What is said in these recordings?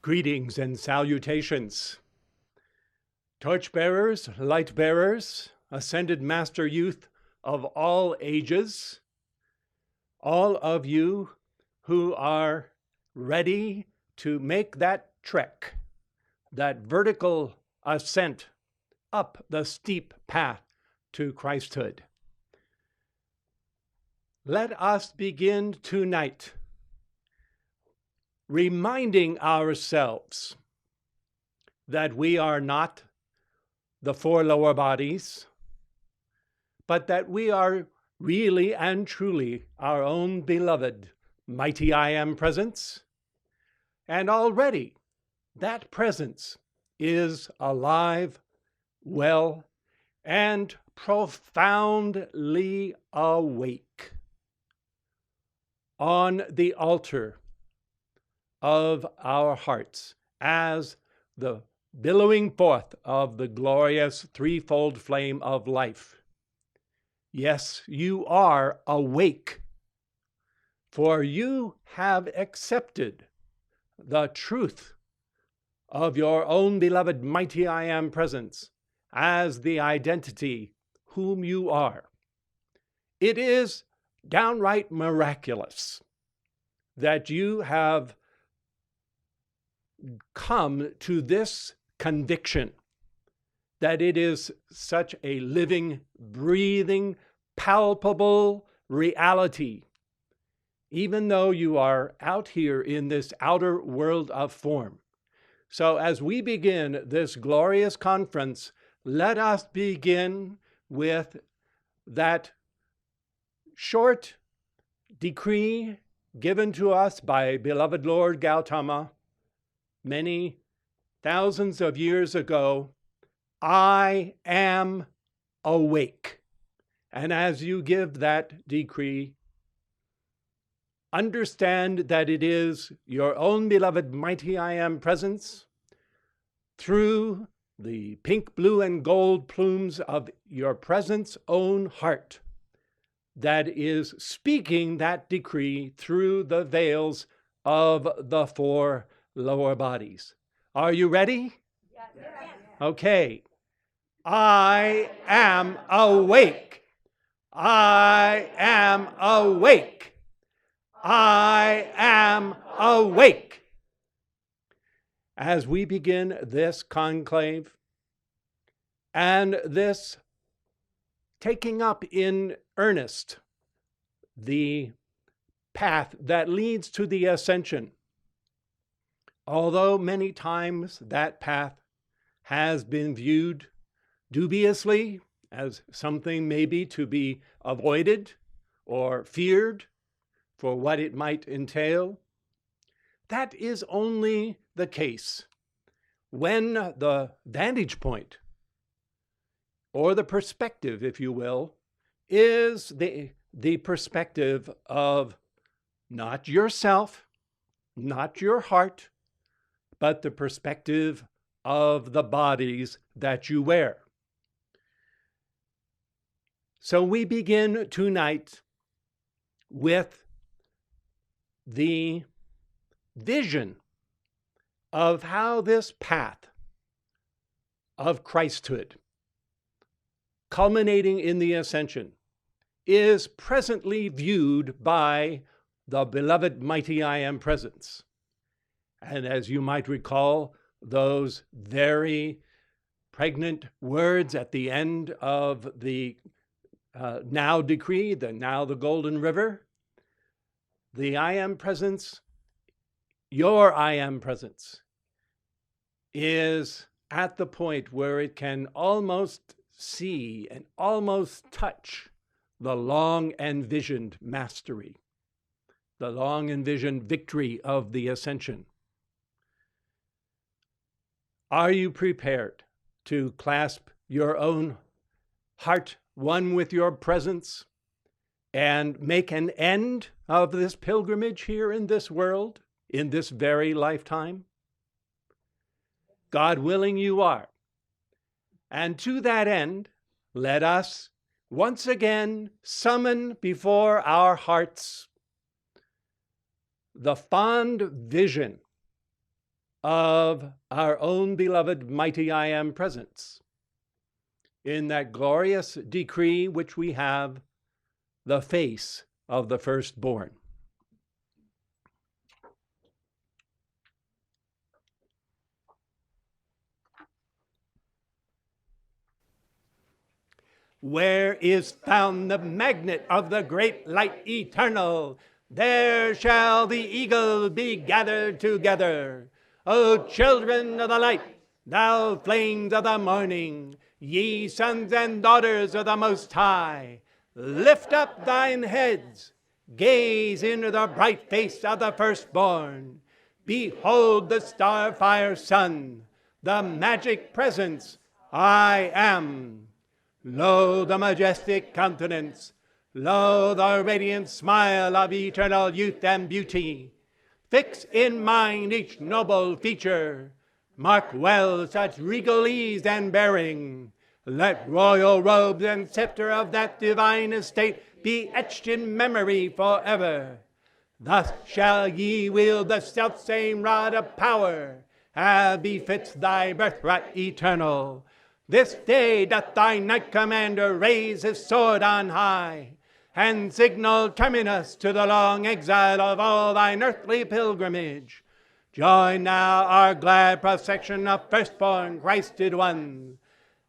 Greetings and salutations. Torchbearers, light bearers, ascended master youth of all ages, all of you who are ready to make that trek, that vertical ascent up the steep path to Christhood. Let us begin tonight reminding ourselves that we are not the four lower bodies, but that we are really and truly our own beloved mighty I Am presence. And already that presence is alive, well, and profoundly awake on the altar of our hearts as the billowing forth of the glorious threefold flame of life. Yes, you are awake, for you have accepted the truth of your own beloved mighty I Am presence as the identity whom you are. It is downright miraculous that you have come to this conviction that it is such a living, breathing, palpable reality, even though you are out here in this outer world of form. So as we begin this glorious conference, let us begin with that short decree given to us by beloved Lord Gautama many thousands of years ago. I am awake. And as you give that decree, understand that it is your own beloved mighty I Am presence through the pink, blue, and gold plumes of your presence own heart that is speaking that decree through the veils of the four lower bodies. Are you ready? Yes. Okay. I am awake. I am awake. I am awake. As we begin this conclave and this taking up in earnest the path that leads to the ascension, although many times that path has been viewed dubiously as something maybe to be avoided or feared for what it might entail, that is only the case when the vantage point, or the perspective, if you will, is the perspective of not yourself, not your heart, but the perspective of the bodies that you wear. So we begin tonight with the vision of how this path of Christhood, culminating in the ascension, is presently viewed by the beloved mighty I Am presence. And as you might recall, those very pregnant words at the end of the now decree, now the golden river, the I Am presence, your I Am presence, is at the point where it can almost see and almost touch the long envisioned mastery, the long envisioned victory of the ascension. Are you prepared to clasp your own heart one with your presence and make an end of this pilgrimage here in this world, in this very lifetime? God willing, you are. And to that end, let us once again summon before our hearts the fond vision of our own beloved mighty I Am presence. In that glorious decree which we have, the face of the firstborn. Where is found the magnet of the great light eternal? There shall the eagles be gathered together. O children of the light, thou flames of the morning, ye sons and daughters of the Most High, lift up thine heads, gaze into the bright face of the firstborn. Behold the star-fire sun, the magic presence, I am. Lo, the majestic countenance, lo, the radiant smile of eternal youth and beauty. Fix in mind each noble feature, mark well such regal ease and bearing. Let royal robes and scepter of that divine estate be etched in memory forever. Thus shall ye wield the selfsame rod of power, as befits thy birthright eternal. This day doth thy knight commander raise his sword on high, and signal terminus to the long exile of all thine earthly pilgrimage. Join now our glad procession of firstborn Christed ones.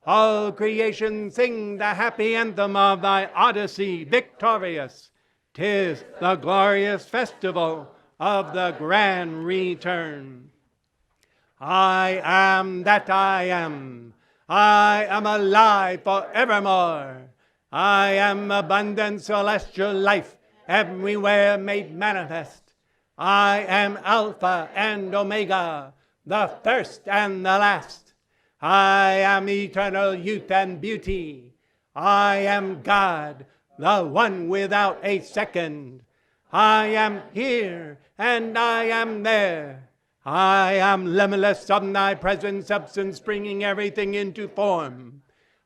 All creation sing the happy anthem of thy Odyssey victorious. 'Tis the glorious festival of the grand return. I am that I am. I am alive forevermore. I am abundant celestial life, everywhere made manifest. I am Alpha and Omega, the first and the last. I am eternal youth and beauty. I am God, the one without a second. I am here and I am there. I am limitless, omnipresent substance, bringing everything into form.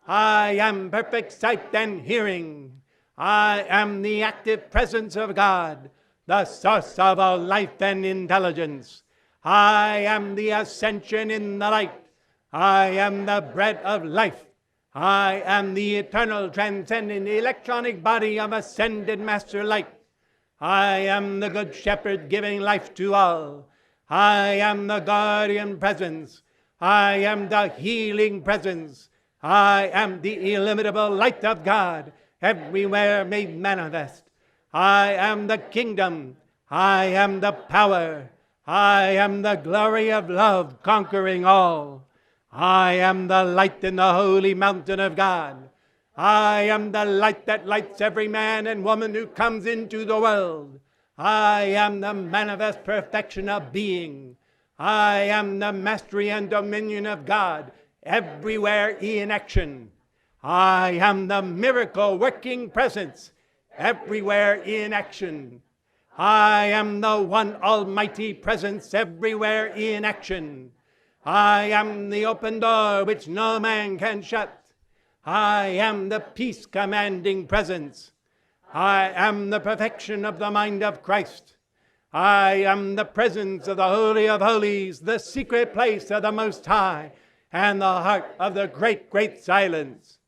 I am perfect sight and hearing. I am the active presence of God, the source of all life and intelligence. I am the ascension in the light. I am the bread of life. I am the eternal, transcendent, electronic body of ascended Master Light. I am the good shepherd giving life to all. I am the guardian presence. I am the healing presence. I am the illimitable light of God, everywhere made manifest. I am the kingdom. I am the power. I am the glory of love conquering all. I am the light in the holy mountain of God. I am the light that lights every man and woman who comes into the world. I am the manifest perfection of being. I am the mastery and dominion of God, everywhere in action. I am the miracle working presence, everywhere in action. I am the one almighty presence, everywhere in action. I am the open door which no man can shut. I am the peace commanding presence. I am the perfection of the mind of Christ. I am the presence of the Holy of Holies, the secret place of the Most High, and the heart of the great, great silence.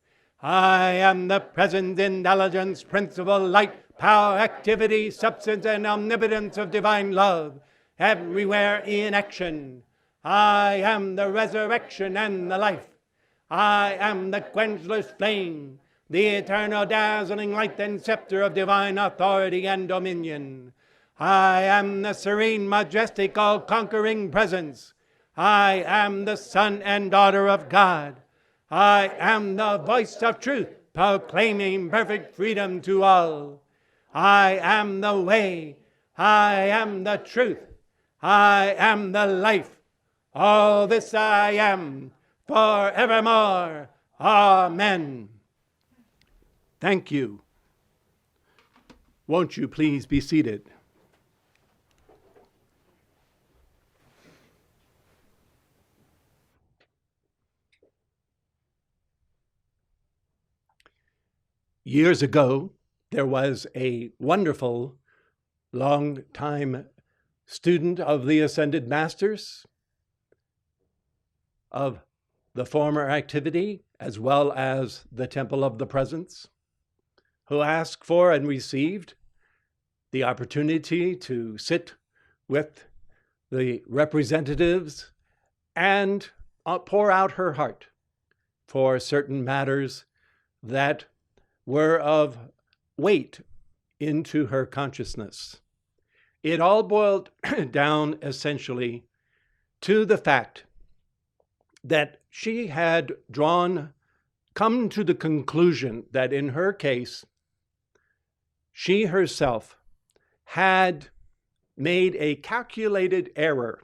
I am the present intelligence, principle, light, power, activity, substance, and omnipotence of divine love, everywhere in action. I am the resurrection and the life. I am the quenchless flame, the eternal dazzling light and scepter of divine authority and dominion. I am the serene, majestic, all-conquering presence. I am the son and daughter of God. I am the voice of truth, proclaiming perfect freedom to all. I am the way. I am the truth. I am the life. All this I am, forevermore. Amen. Thank you. Won't you please be seated? Years ago, there was a wonderful, long-time student of the Ascended Masters, of the former activity as well as the temple of the presence, who asked for and received the opportunity to sit with the representatives and pour out her heart for certain matters that were of weight into her consciousness. It all boiled down essentially to the fact that she had come to the conclusion that in her case, she herself had made a calculated error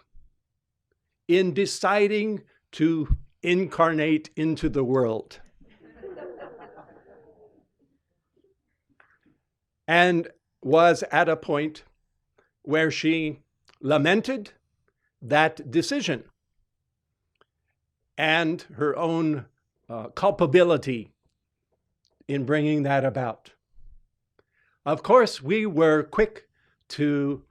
in deciding to incarnate into the world. And was at a point where she lamented that decision and her own culpability in bringing that about. Of course, we were quick to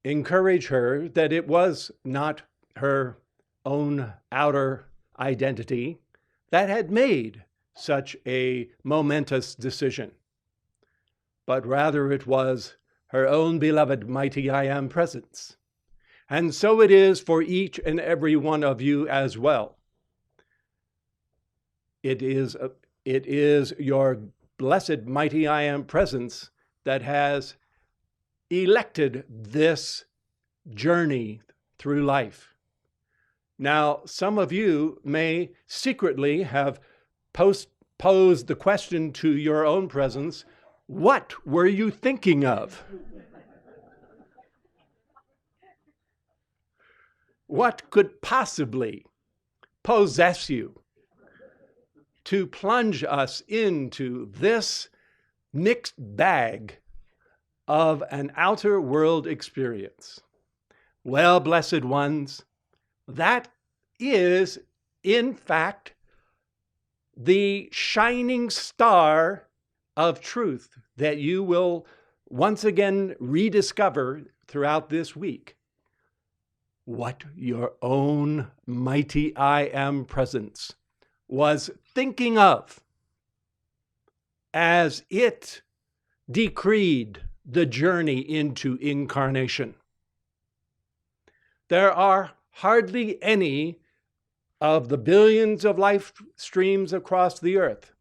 encourage her that it was not her own outer identity that had made such a momentous decision, but rather it was her own beloved mighty I Am presence. And so it is for each and every one of you as well. It is your blessed mighty I Am presence that has elected this journey through life. Now, some of you may secretly have posed the question to your own presence, what were you thinking of? What could possibly possess you to plunge us into this mixed bag of an outer world experience? Well, blessed ones, that is, in fact, the shining star of truth that you will once again rediscover throughout this week. What your own mighty I Am presence was thinking of as it decreed the journey into incarnation. There are hardly any of the billions of life streams across the earth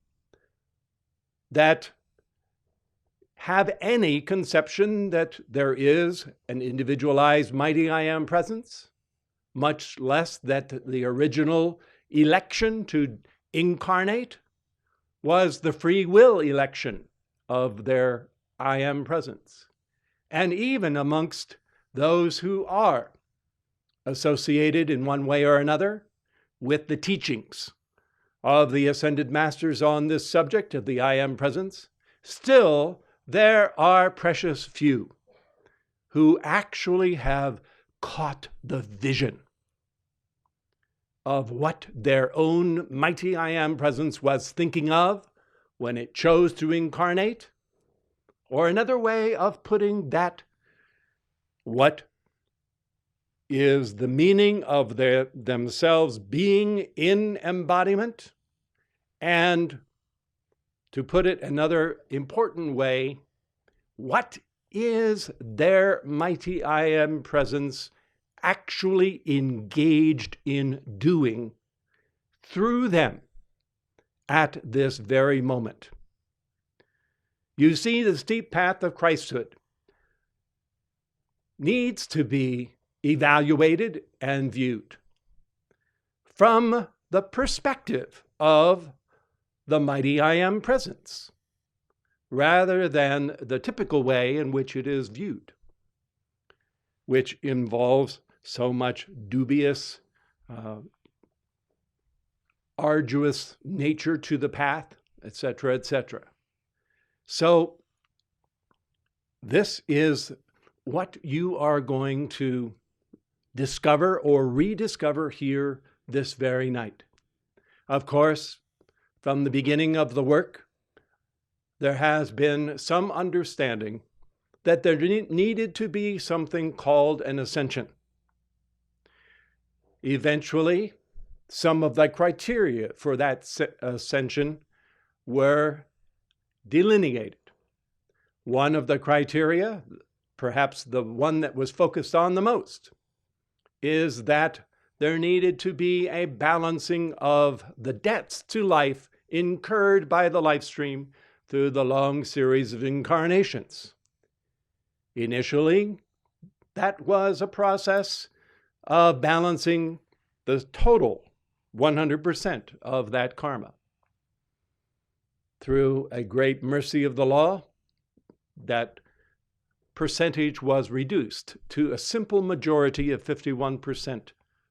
that have any conception that there is an individualized mighty I Am presence, much less that the original election to incarnate was the free will election of their I Am presence. And even amongst those who are associated in one way or another with the teachings of the ascended masters on this subject of the I Am presence, still there are precious few who actually have caught the vision of what their own mighty I Am presence was thinking of when it chose to incarnate. Or another way of putting that, what is the meaning of themselves being in embodiment, and to put it another important way, what is their mighty I Am presence actually engaged in doing through them at this very moment? You see, the steep path of Christhood needs to be evaluated and viewed from the perspective of the mighty I Am presence, rather than the typical way in which it is viewed, which involves so much dubious, arduous nature to the path, etc., etc. So this is what you are going to discover or rediscover here this very night. Of course, from the beginning of the work, there has been some understanding that there needed to be something called an ascension. Eventually, some of the criteria for that ascension were delineated. One of the criteria, perhaps the one that was focused on the most, is that there needed to be a balancing of the debts to life incurred by the life stream through the long series of incarnations. Initially, that was a process of balancing the total 100% of that karma. Through a great mercy of the law, that percentage was reduced to a simple majority of 51%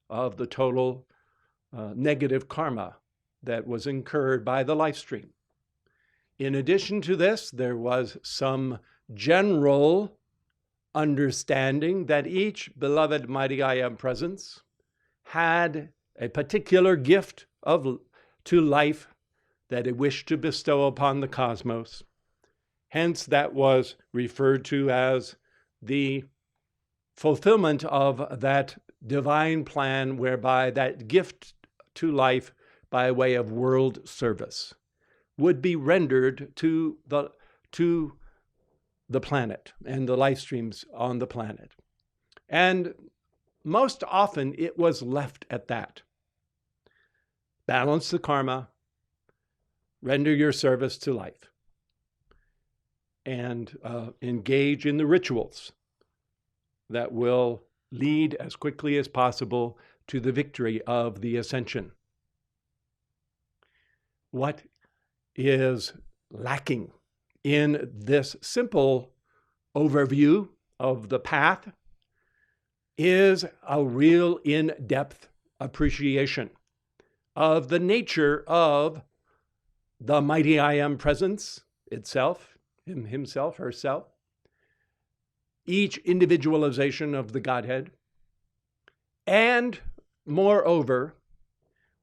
of the total negative karma that was incurred by the life stream. In addition to this, there was some general understanding that each beloved mighty I Am presence had a particular gift to life that it wished to bestow upon the cosmos. Hence, that was referred to as the fulfillment of that divine plan whereby that gift to life by way of world service would be rendered to the planet and the life streams on the planet. And most often it was left at that. Balance the karma, render your service to life, and engage in the rituals that will lead as quickly as possible to the victory of the ascension. What is lacking in this simple overview of the path is a real in-depth appreciation of the nature of the mighty I Am presence itself, himself, herself, each individualization of the Godhead, and moreover,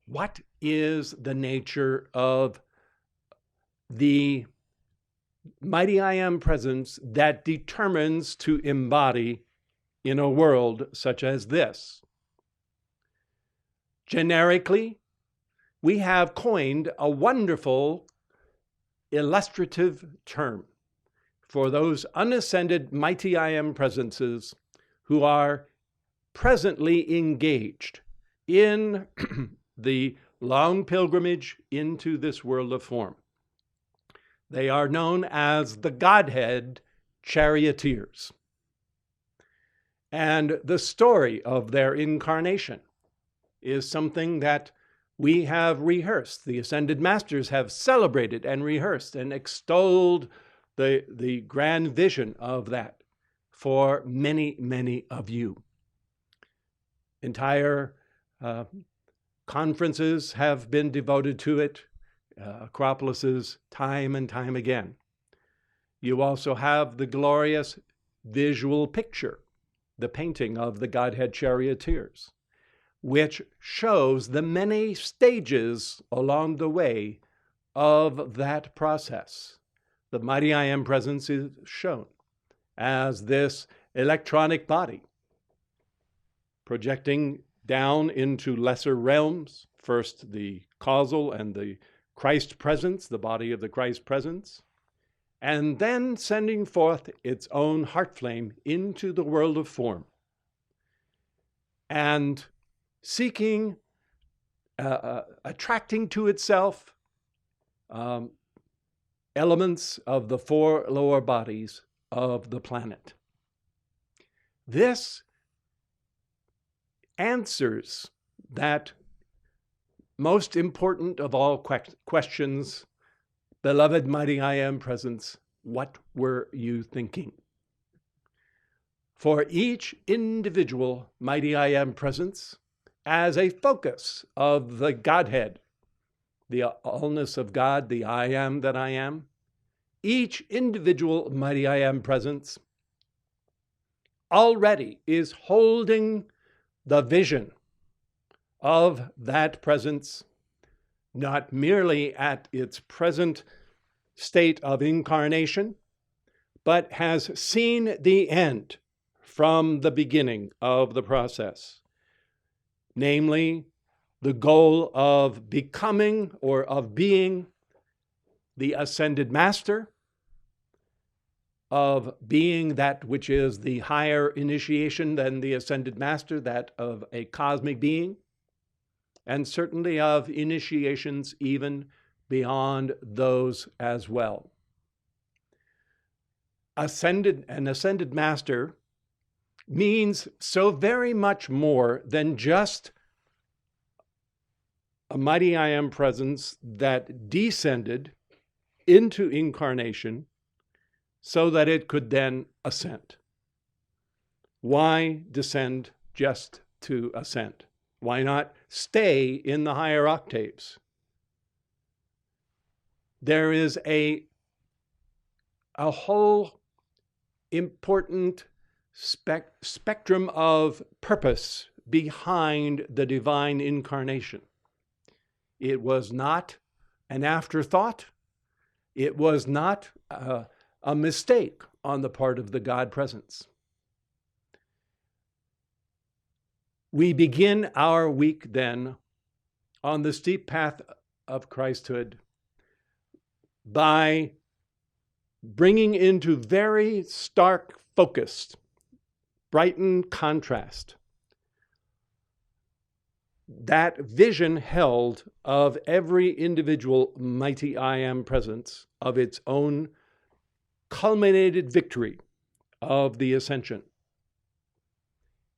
what is the nature of the mighty I Am presence that determines to embody in a world such as this. Generically, we have coined a wonderful illustrative term for those unascended mighty I Am presences who are presently engaged in the long pilgrimage into this world of form. They are known as the Godhead Charioteers. And the story of their incarnation is something that we have rehearsed. The Ascended Masters have celebrated and rehearsed and extolled the grand vision of that for many, many of you. Entire conferences have been devoted to it, acropolises, time and time again. You also have the glorious visual picture, the painting of the Godhead Charioteers, which shows the many stages along the way of that process. The mighty I Am presence is shown as this electronic body projecting down into lesser realms, first the causal and the Christ presence, the body of the Christ presence, and then sending forth its own heart flame into the world of form and seeking, attracting to itself elements of the four lower bodies of the planet. This answers that most important of all questions, beloved mighty I Am presence, what were you thinking? For each individual mighty I Am presence, as a focus of the Godhead, the Allness of God, the I Am that I Am, each individual mighty I Am presence already is holding the vision of that presence, not merely at its present state of incarnation, but has seen the end from the beginning of the process. namely the goal of becoming or of being the ascended master, of being that which is the higher initiation than the ascended master, that of a cosmic being, and certainly of initiations even beyond those as well. An ascended master means so very much more than just a mighty I Am presence that descended into incarnation so that it could then ascend. Why descend just to ascend? Why not stay in the higher octaves? There is a whole important spectrum of purpose behind the divine incarnation. It was not an afterthought. It was not a mistake on the part of the God presence. We begin our week then on the steep path of Christhood by bringing into very stark focus, brightened contrast, that vision held of every individual mighty I Am presence of its own culminated victory of the ascension.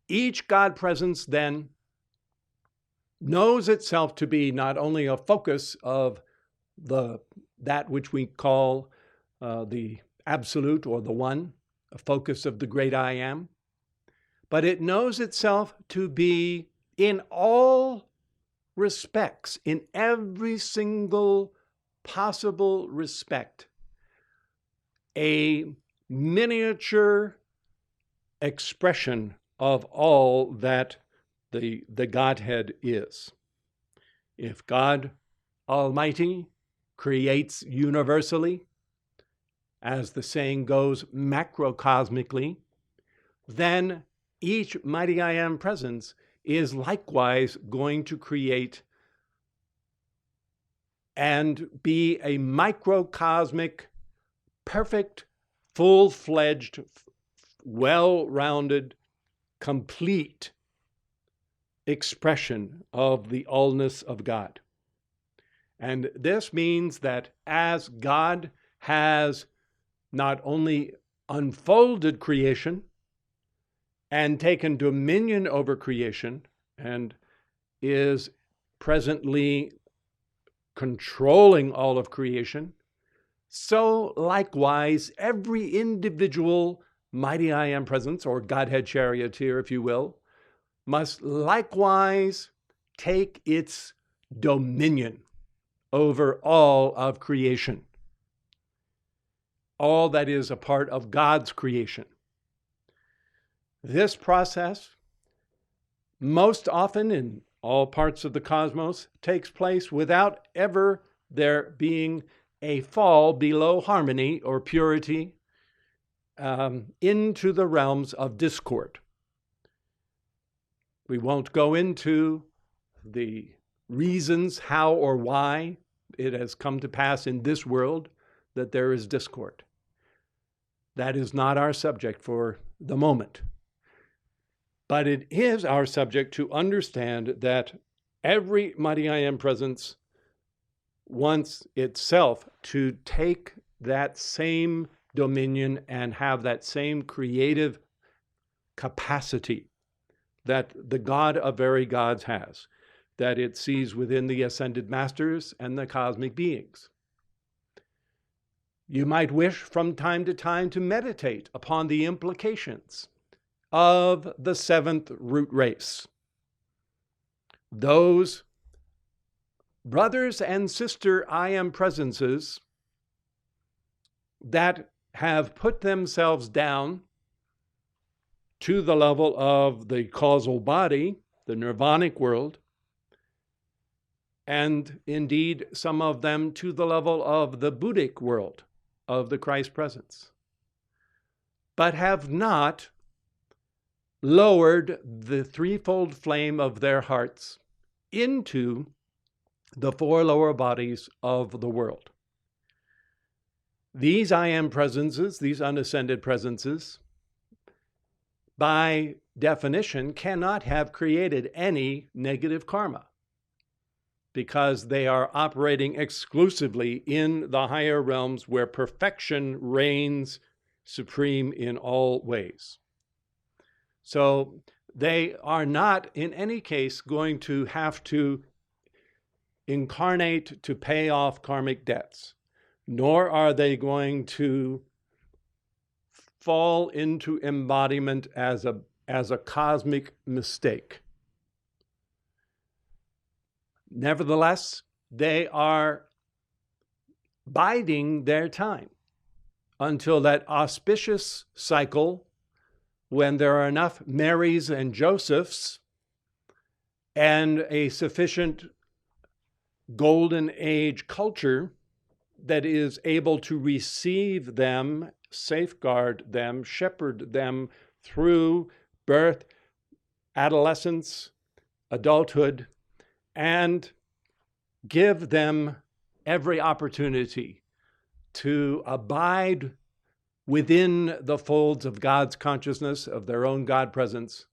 Each God presence then knows itself to be not only a focus of that which we call the absolute or the one, a focus of the great I Am, but it knows itself to be in all respects, in every single possible respect, a miniature expression of all that the Godhead is. If God Almighty creates universally, as the saying goes, macrocosmically, then each mighty I Am presence is likewise going to create and be a microcosmic, perfect, full-fledged, well-rounded, complete expression of the allness of God. And this means that as God has not only unfolded creation and taken dominion over creation and is presently controlling all of creation, so likewise every individual mighty I Am presence, or Godhead Charioteer, if you will, must likewise take its dominion over all of creation, all that is a part of God's creation. This process, most often in all parts of the cosmos, takes place without ever there being a fall below harmony or purity into the realms of discord. We won't go into the reasons how or why it has come to pass in this world that there is discord. That is not our subject for the moment. But it is our subject to understand that every mighty I Am presence wants itself to take that same dominion and have that same creative capacity that the God of very gods has, that it sees within the ascended masters and the cosmic beings. You might wish from time to time to meditate upon the implications of the seventh root race. Those brothers and sister I Am presences that have put themselves down to the level of the causal body, the nirvanic world, and indeed some of them to the level of the Buddhic world of the Christ presence, but have not lowered the threefold flame of their hearts into the four lower bodies of the world. These I am presences, these unascended presences, by definition, cannot have created any negative karma because they are operating exclusively in the higher realms where perfection reigns supreme in all ways. So they are not, in any case, going to have to incarnate to pay off karmic debts, nor are they going to fall into embodiment as a cosmic mistake. Nevertheless, they are biding their time until that auspicious cycle when there are enough Marys and Josephs and a sufficient golden age culture that is able to receive them, safeguard them, shepherd them through birth, adolescence, adulthood, and give them every opportunity to abide within the folds of God's consciousness, of their own God presence,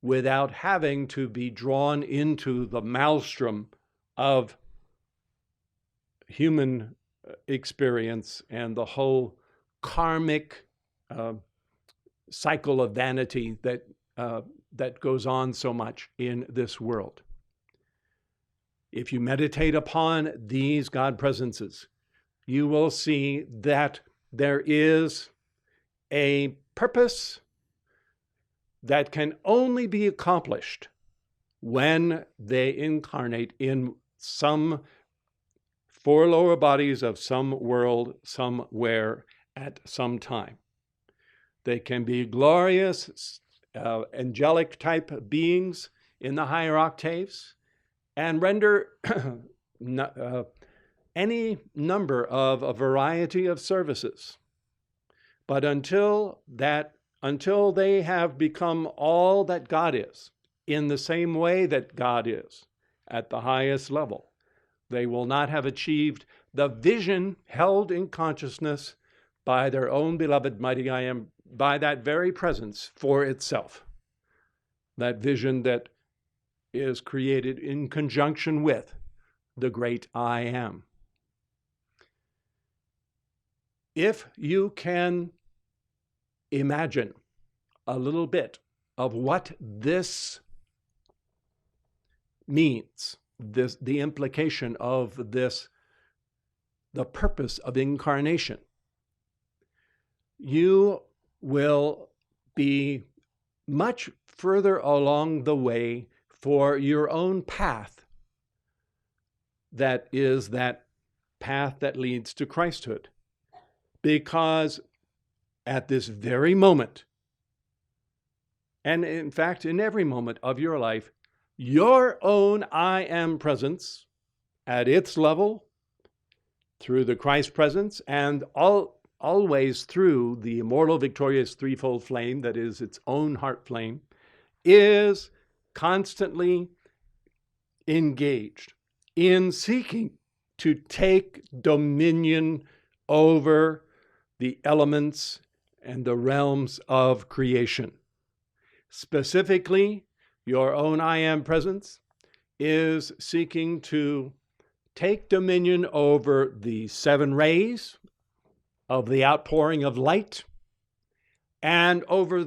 without having to be drawn into the maelstrom of human experience and the whole karmic cycle of vanity that goes on so much in this world. If you meditate upon these God presences, you will see that there is a purpose that can only be accomplished when they incarnate in some four lower bodies of some world, somewhere, at some time. They can be glorious, angelic type beings in the higher octaves and render any number of a variety of services. But until they have become all that God is, in the same way that God is, at the highest level, they will not have achieved the vision held in consciousness by their own beloved mighty I Am, by that very presence for itself. That vision that is created in conjunction with the great I Am. If you can imagine a little bit of what this means, the implication of this, the purpose of incarnation, you will be much further along the way for your own path. That is that path that leads to Christhood. Because at this very moment, and in fact, in every moment of your life, your own I Am presence at its level, through the Christ presence, and always through the immortal, victorious threefold flame that is its own heart flame, is constantly engaged in seeking to take dominion over the elements and the realms of creation. Specifically, your own I Am presence is seeking to take dominion over the 7 rays of the outpouring of light, and over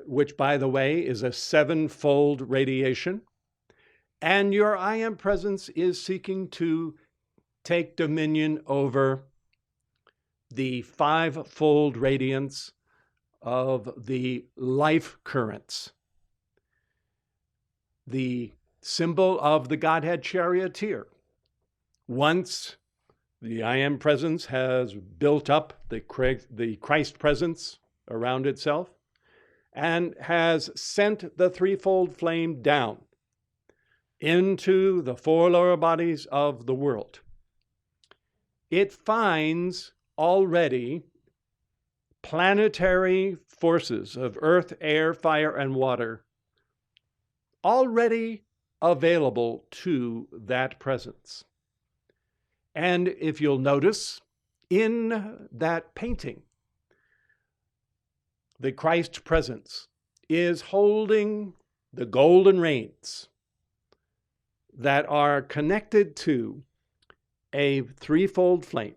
which by the way is a 7-fold radiation. And your I Am presence is seeking to take dominion over the 5-fold radiance of the life currents. The symbol of the Godhead Charioteer. Once the I Am presence has built up the Christ presence around itself and has sent the threefold flame down into the 4 lower bodies of the world, it finds already planetary forces of earth, air, fire, and water already available to that presence. And if you'll notice, in that painting, the Christ presence is holding the golden reins that are connected to a threefold flame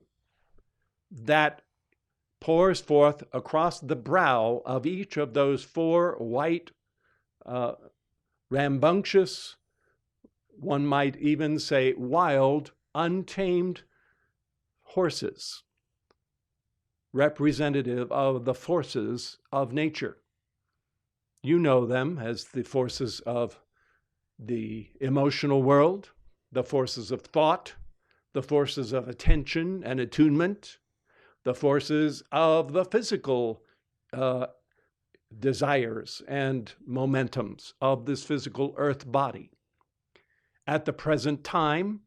that pours forth across the brow of each of those four white, rambunctious, one might even say wild, untamed horses, representative of the forces of nature. You know them as the forces of the emotional world, the forces of thought, the forces of attention and attunement, the forces of the physical desires and momentums of this physical earth body. At the present time,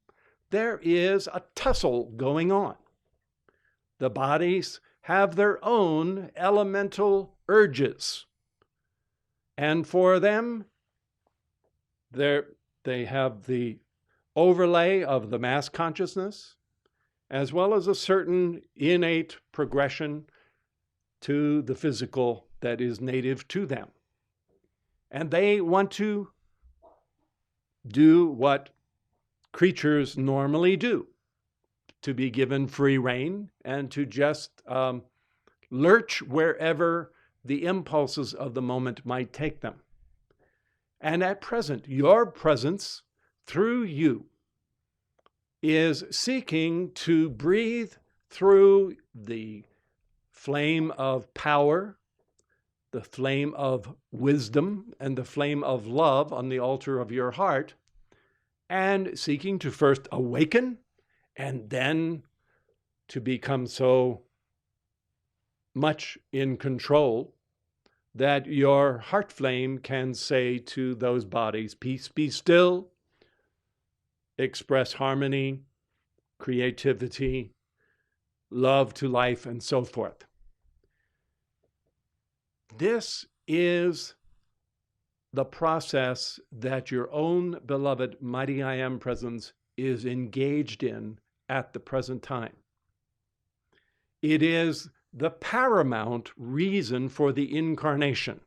there is a tussle going on. The bodies have their own elemental urges. And for them, they have the overlay of the mass consciousness, as well as a certain innate progression to the physical that is native to them. And they want to do what creatures normally do, to be given free rein and to just lurch wherever the impulses of the moment might take them. And at present, your presence through you is seeking to breathe through the flame of power, the flame of wisdom, and the flame of love on the altar of your heart, and seeking to first awaken and then to become so much in control that your heart flame can say to those bodies, peace, be still, express harmony, creativity, love to life, and so forth. This is the process that your own beloved Mighty I Am presence is engaged in at the present time. It is the paramount reason for the incarnation.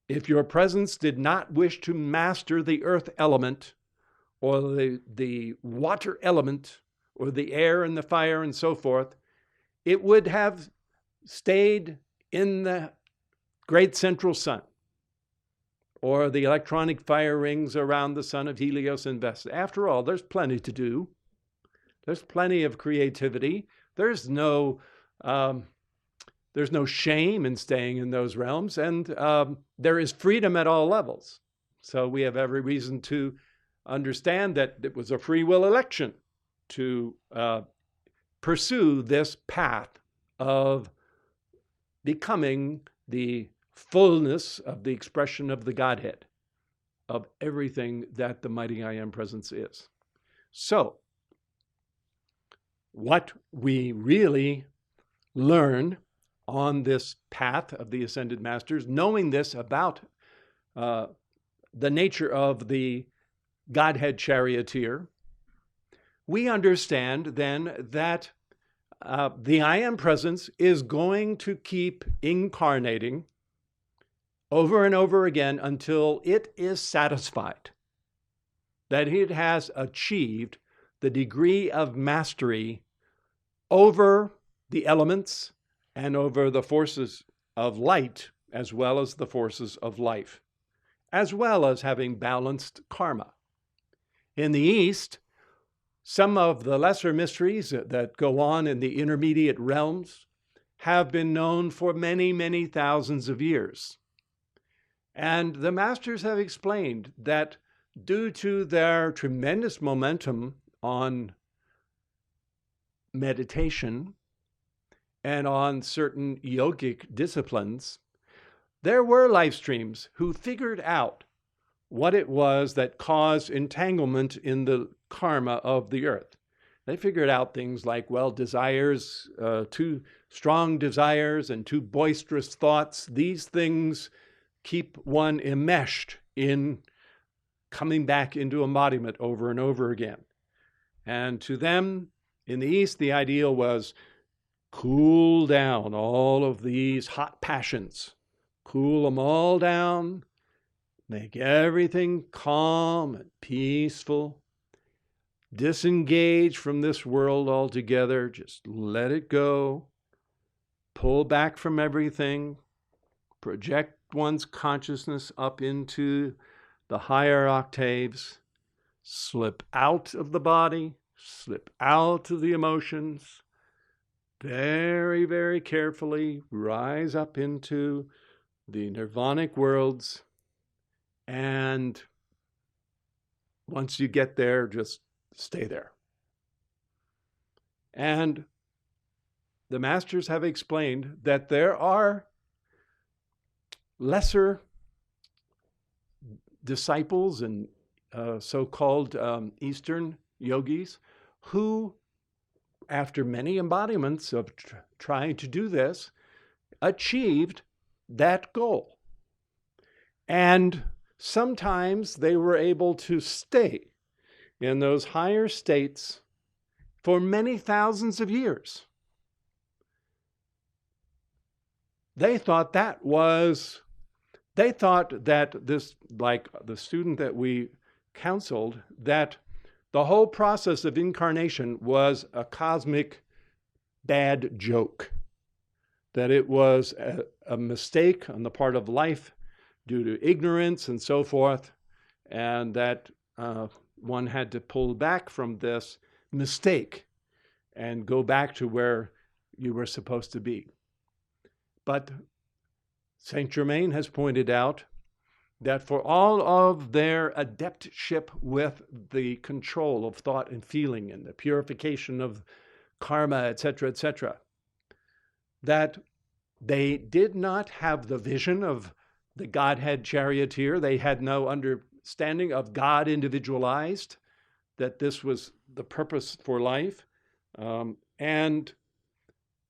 If your presence did not wish to master the earth element, or the water element, or the air and the fire and so forth, it would have stayed in the great central sun, or the electronic fire rings around the sun of Helios and Vesta. After all, there's plenty to do. There's plenty of creativity. There's no shame in staying in those realms, and there is freedom at all levels. So we have every reason to understand that it was a free will election to pursue this path of becoming the fullness of the expression of the Godhead, of everything that the Mighty I Am presence is. So, what we really learn on this path of the Ascended Masters, knowing this about the nature of the Godhead Charioteer, we understand then that the I Am presence is going to keep incarnating over and over again until it is satisfied that it has achieved the degree of mastery over the elements and over the forces of light, as well as the forces of life, as well as having balanced karma. In the East, some of the lesser mysteries that go on in the intermediate realms have been known for many, many thousands of years. And the masters have explained that due to their tremendous momentum on meditation and on certain yogic disciplines, there were life streams who figured out what it was that caused entanglement in the karma of the earth. They figured out things like, well, desires, too strong desires and too boisterous thoughts, these things keep one enmeshed in coming back into embodiment over and over again. And to them, in the East, the ideal was cool down all of these hot passions, cool them all down, make everything calm and peaceful, disengage from this world altogether, just let it go, pull back from everything, project one's consciousness up into the higher octaves, slip out of the body, slip out of the emotions, very, very carefully rise up into the nirvanic worlds. And once you get there, just stay there. And the masters have explained that there are lesser disciples and so-called Eastern yogis who, after many embodiments of trying to do this, achieved that goal. And sometimes they were able to stay in those higher states for many thousands of years. They thought that this, like the student that we counseled, that the whole process of incarnation was a cosmic bad joke, that it was a mistake on the part of life due to ignorance and so forth, and that one had to pull back from this mistake and go back to where you were supposed to be. But Saint Germain has pointed out that for all of their adeptship with the control of thought and feeling and the purification of karma, etc., that they did not have the vision of the Godhead Charioteer. They had no understanding of God individualized, that this was the purpose for life. And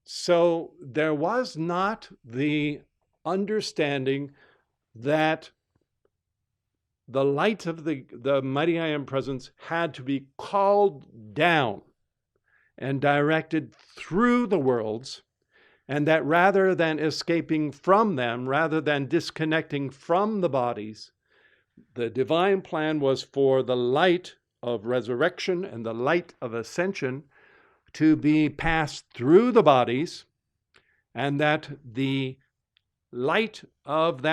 so there was not the understanding that the light of the mighty I Am presence had to be called down and directed through the worlds, and that rather than escaping from them, rather than disconnecting from the bodies, the divine plan was for the light of resurrection and the light of ascension to be passed through the bodies, and that the light of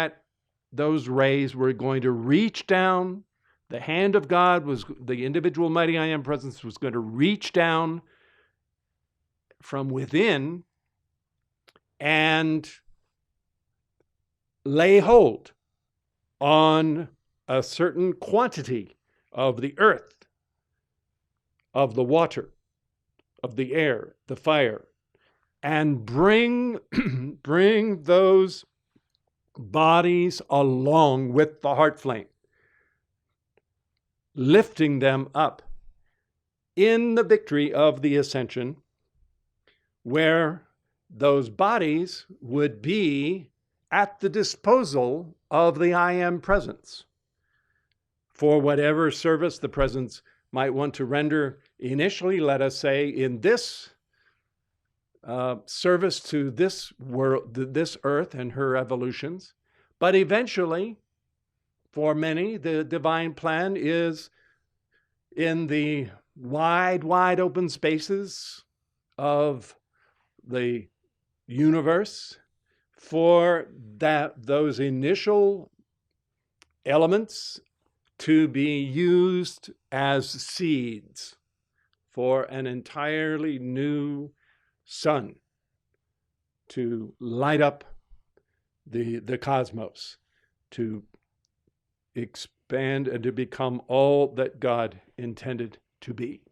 those rays were going to reach down. The hand of God was, the individual mighty I Am presence was going to reach down from within and lay hold on a certain quantity of the earth, of the water, of the air, the fire, and bring those bodies along with the heart flame, lifting them up in the victory of the ascension, where those bodies would be at the disposal of the I Am presence for whatever service the presence might want to render initially, let us say, in this service to this world, this earth and her evolutions. But eventually, for many, the divine plan is in the wide, wide open spaces of the universe, for those initial elements to be used as seeds for an entirely new sun to light up the cosmos, to expand and to become all that God intended to be.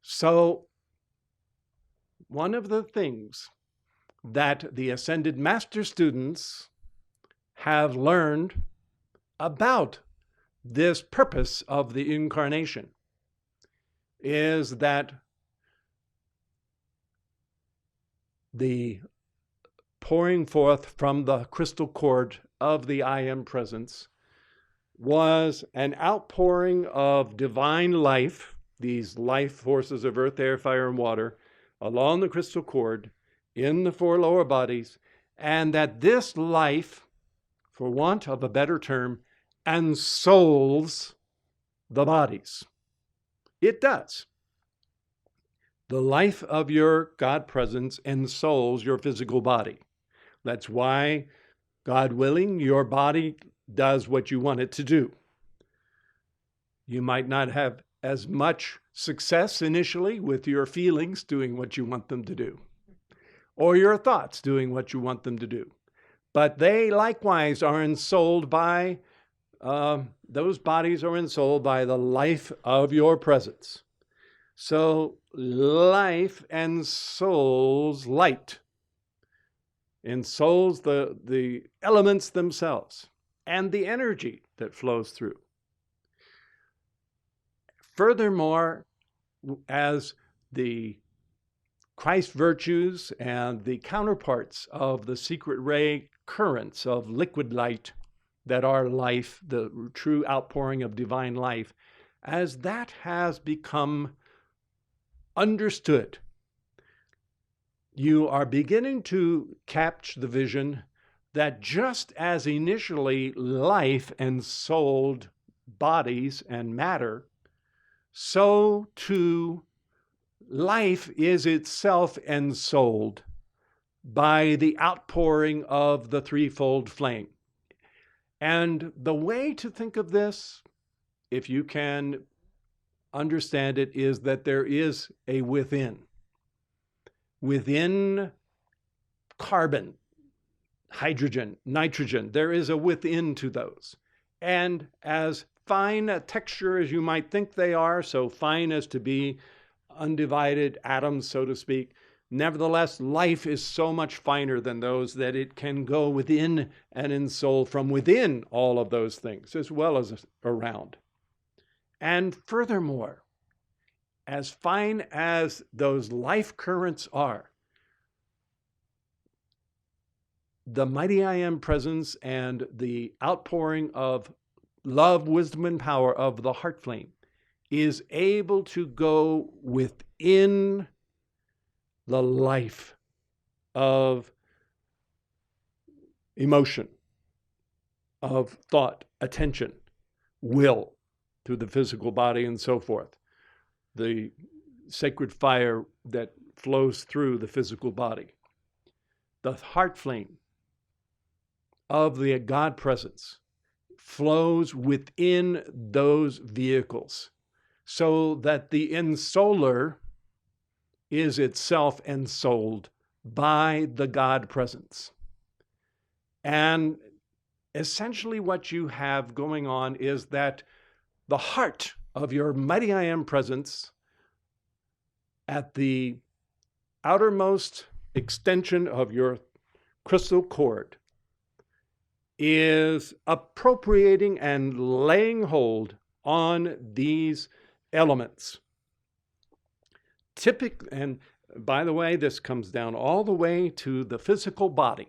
So, one of the things that the Ascended Master students have learned about this purpose of the incarnation is that the pouring forth from the crystal cord of the I Am Presence was an outpouring of divine life, these life forces of earth, air, fire, and water, along the crystal cord in the four lower bodies, and that this life, for want of a better term, ensouls the bodies. It does. The life of your God presence ensouls your physical body. That's why, God willing, your body does what you want it to do. You might not have as much success initially with your feelings doing what you want them to do, or your thoughts doing what you want them to do. But they likewise are ensouled by, those bodies are ensouled by the life of your presence. So life ensouls light, ensouls the elements themselves and the energy that flows through. Furthermore, as the Christ virtues and the counterparts of the secret ray currents of liquid light that are life, the true outpouring of divine life, as that has become understood, you are beginning to catch the vision that just as initially life ensouled bodies and matter, so too life is itself ensouled by the outpouring of the threefold flame. And the way to think of this, if you can understand it, is that there is a within. Within carbon, hydrogen, nitrogen, there is a within to those. And as fine a texture as you might think they are, so fine as to be undivided atoms, so to speak, nevertheless, life is so much finer than those that it can go within and ensoul from within all of those things, as well as around. And furthermore, as fine as those life currents are, the mighty I Am presence and the outpouring of love, wisdom, and power of the heart flame is able to go within the life of emotion, of thought, attention, will, through the physical body and so forth. The sacred fire that flows through the physical body. The heart flame of the God presence flows within those vehicles, so that the ensouler is itself ensouled by the God presence. And essentially what you have going on is that the heart of your mighty I Am presence at the outermost extension of your crystal cord is appropriating and laying hold on these elements. And by the way, this comes down all the way to the physical body.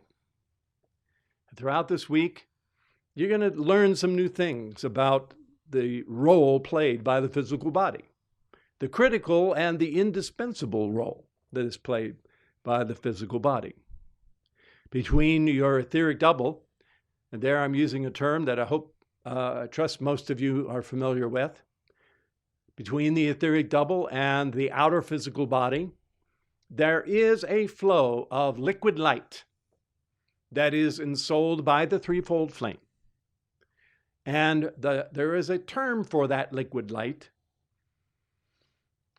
Throughout this week, you're going to learn some new things about the role played by the physical body, the critical and the indispensable role that is played by the physical body. Between your etheric double, and there I'm using a term that I trust most of you are familiar with, between the etheric double and the outer physical body, there is a flow of liquid light that is ensouled by the threefold flame. And there is a term for that liquid light.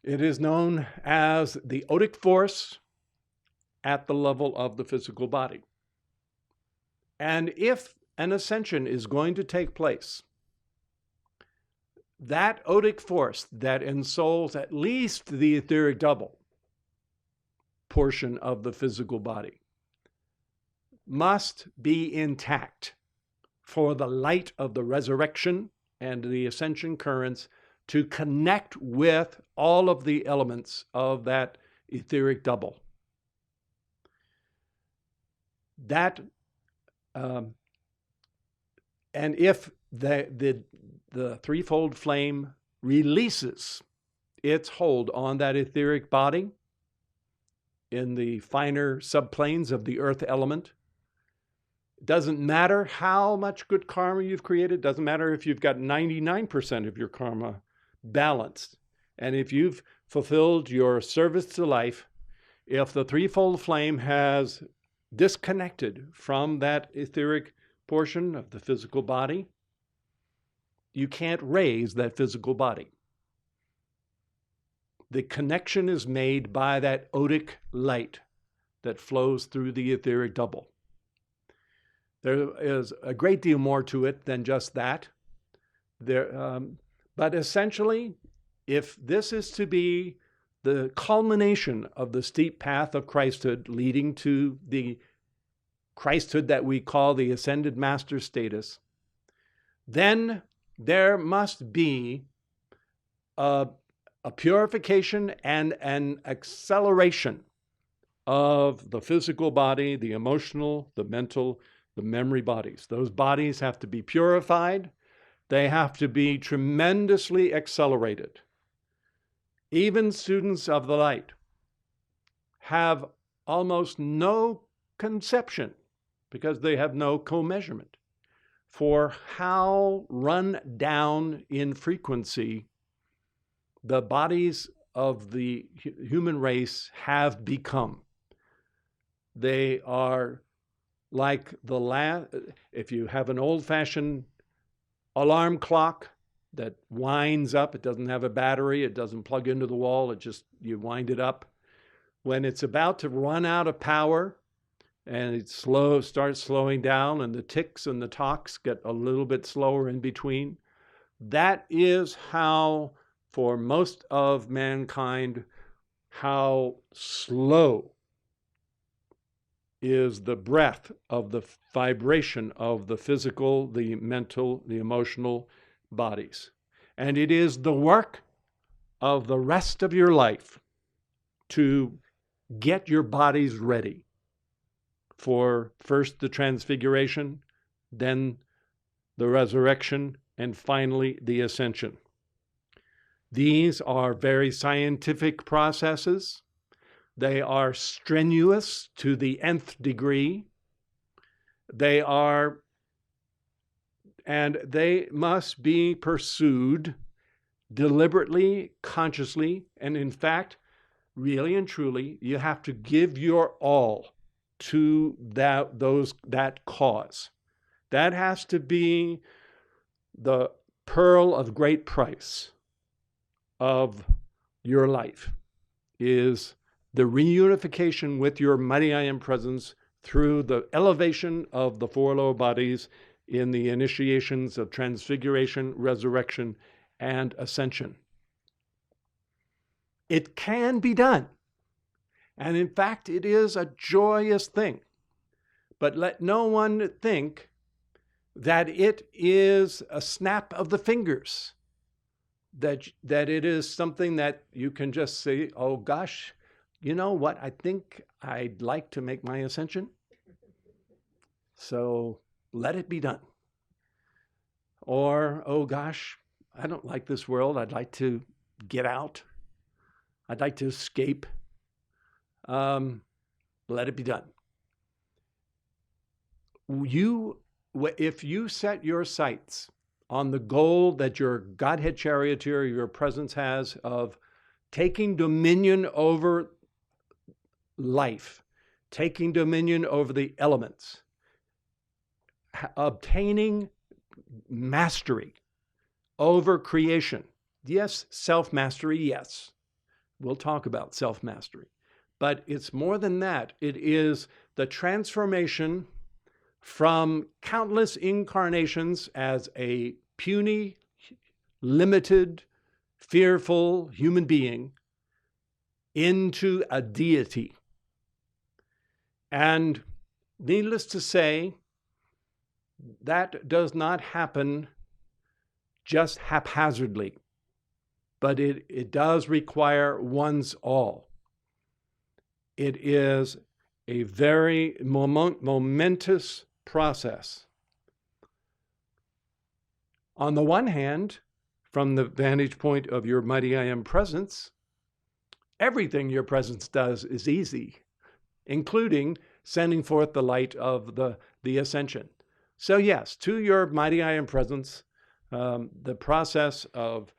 It is known as the odic force at the level of the physical body. And if an ascension is going to take place, that odic force that ensouls at least the etheric double portion of the physical body must be intact for the light of the resurrection and the ascension currents to connect with all of the elements of that etheric double. That, and if the threefold flame releases its hold on that etheric body in the finer subplanes of the earth element, it doesn't matter how much good karma you've created, it doesn't matter if you've got 99% of your karma balanced, and if you've fulfilled your service to life, if the threefold flame has disconnected from that etheric portion of the physical body, you can't raise that physical body. The connection is made by that odic light that flows through the etheric double. There is a great deal more to it than just that. But essentially, if this is to be the culmination of the steep path of Christhood leading to the Christhood that we call the Ascended Master status, then there must be a purification and an acceleration of the physical body, the emotional, the mental, the memory bodies. Those bodies have to be purified. They have to be tremendously accelerated. Even students of the light have almost no conception, because they have no co-measurement, for how run down in frequency the bodies of the human race have become. They are like if you have an old-fashioned alarm clock that winds up, it doesn't have a battery, it doesn't plug into the wall, you wind it up. When it's about to run out of power and it starts slowing down and the ticks and the talks get a little bit slower in between, that is how, for most of mankind, how slow is the breath of the vibration of the physical, the mental, the emotional bodies. And it is the work of the rest of your life to get your bodies ready for first the transfiguration, then the resurrection, and finally the ascension. These are very scientific processes. They are strenuous to the nth degree. They must be pursued deliberately, consciously, and in fact, really and truly, you have to give your all to that cause. That has to be the pearl of great price of your life, is the reunification with your mighty I Am presence through the elevation of the four lower bodies in the initiations of transfiguration, resurrection, and ascension. It can be done. And in fact, it is a joyous thing. But let no one think that it is a snap of the fingers, that it is something that you can just say, oh gosh, you know what, I think I'd like to make my ascension, so let it be done. Or, oh gosh, I don't like this world, I'd like to get out, I'd like to escape. Let it be done. If you set your sights on the goal that your Godhead Charioteer, your presence has of taking dominion over life, taking dominion over the elements, obtaining mastery over creation. Yes, self-mastery, yes. We'll talk about self-mastery. But it's more than that. It is the transformation from countless incarnations as a puny, limited, fearful human being into a deity. And needless to say, that does not happen just haphazardly. but it does require one's all. It is a very momentous process. On the one hand, from the vantage point of your mighty I Am presence, everything your presence does is easy, including sending forth the light of the ascension. So yes, to your mighty I Am presence, the process of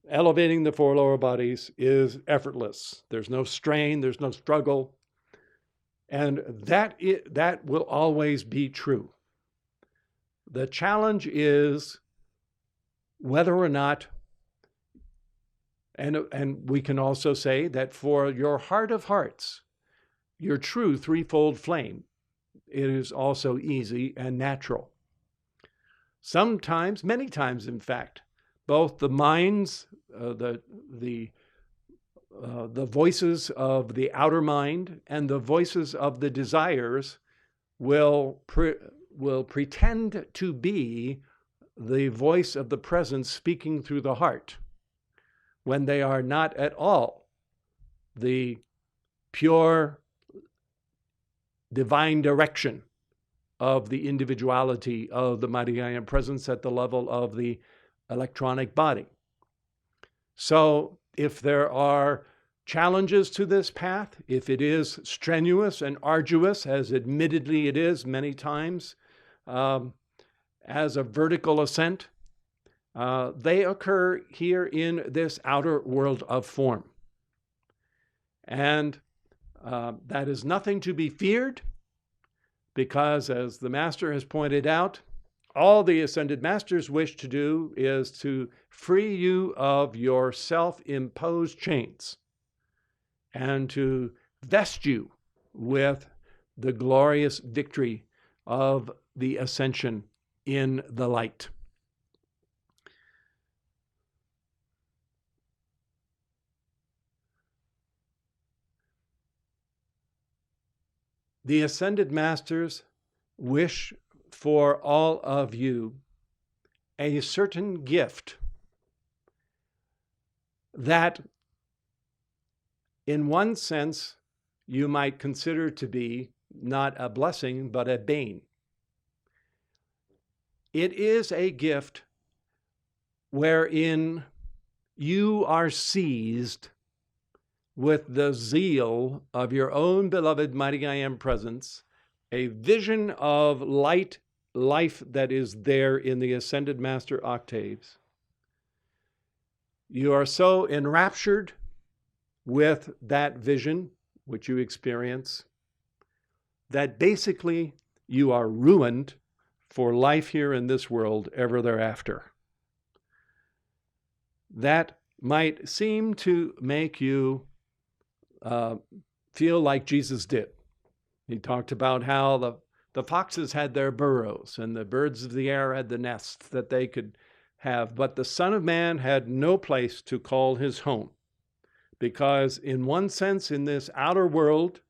elevating the four lower bodies is effortless. There's no strain, there's no struggle, and that will always be true. The challenge is whether or not, and we can also say that for your heart of hearts, your true threefold flame, it is also easy and natural. Sometimes, many times in fact, both the minds, the voices of the outer mind and the voices of the desires will pretend to be the voice of the presence speaking through the heart, when they are not at all the pure divine direction of the individuality of the mighty I Am presence at the level of the electronic body. So if there are challenges to this path, if it is strenuous and arduous, as admittedly it is many times, as a vertical ascent, they occur here in this outer world of form. And that is nothing to be feared, because as the Master has pointed out, all the Ascended Masters wish to do is to free you of your self-imposed chains and to vest you with the glorious victory of the ascension in the light. The Ascended Masters wish for all of you a certain gift that, in one sense, you might consider to be not a blessing, but a bane. It is a gift wherein you are seized with the zeal of your own beloved mighty I Am presence, a vision of light, life that is there in the Ascended Master octaves. You are so enraptured with that vision, which you experience, that basically you are ruined for life here in this world ever thereafter. That might seem to make you feel like Jesus did. He talked about how the foxes had their burrows and the birds of the air had the nests that they could have, but the Son of Man had no place to call his home, because in one sense, in this outer world,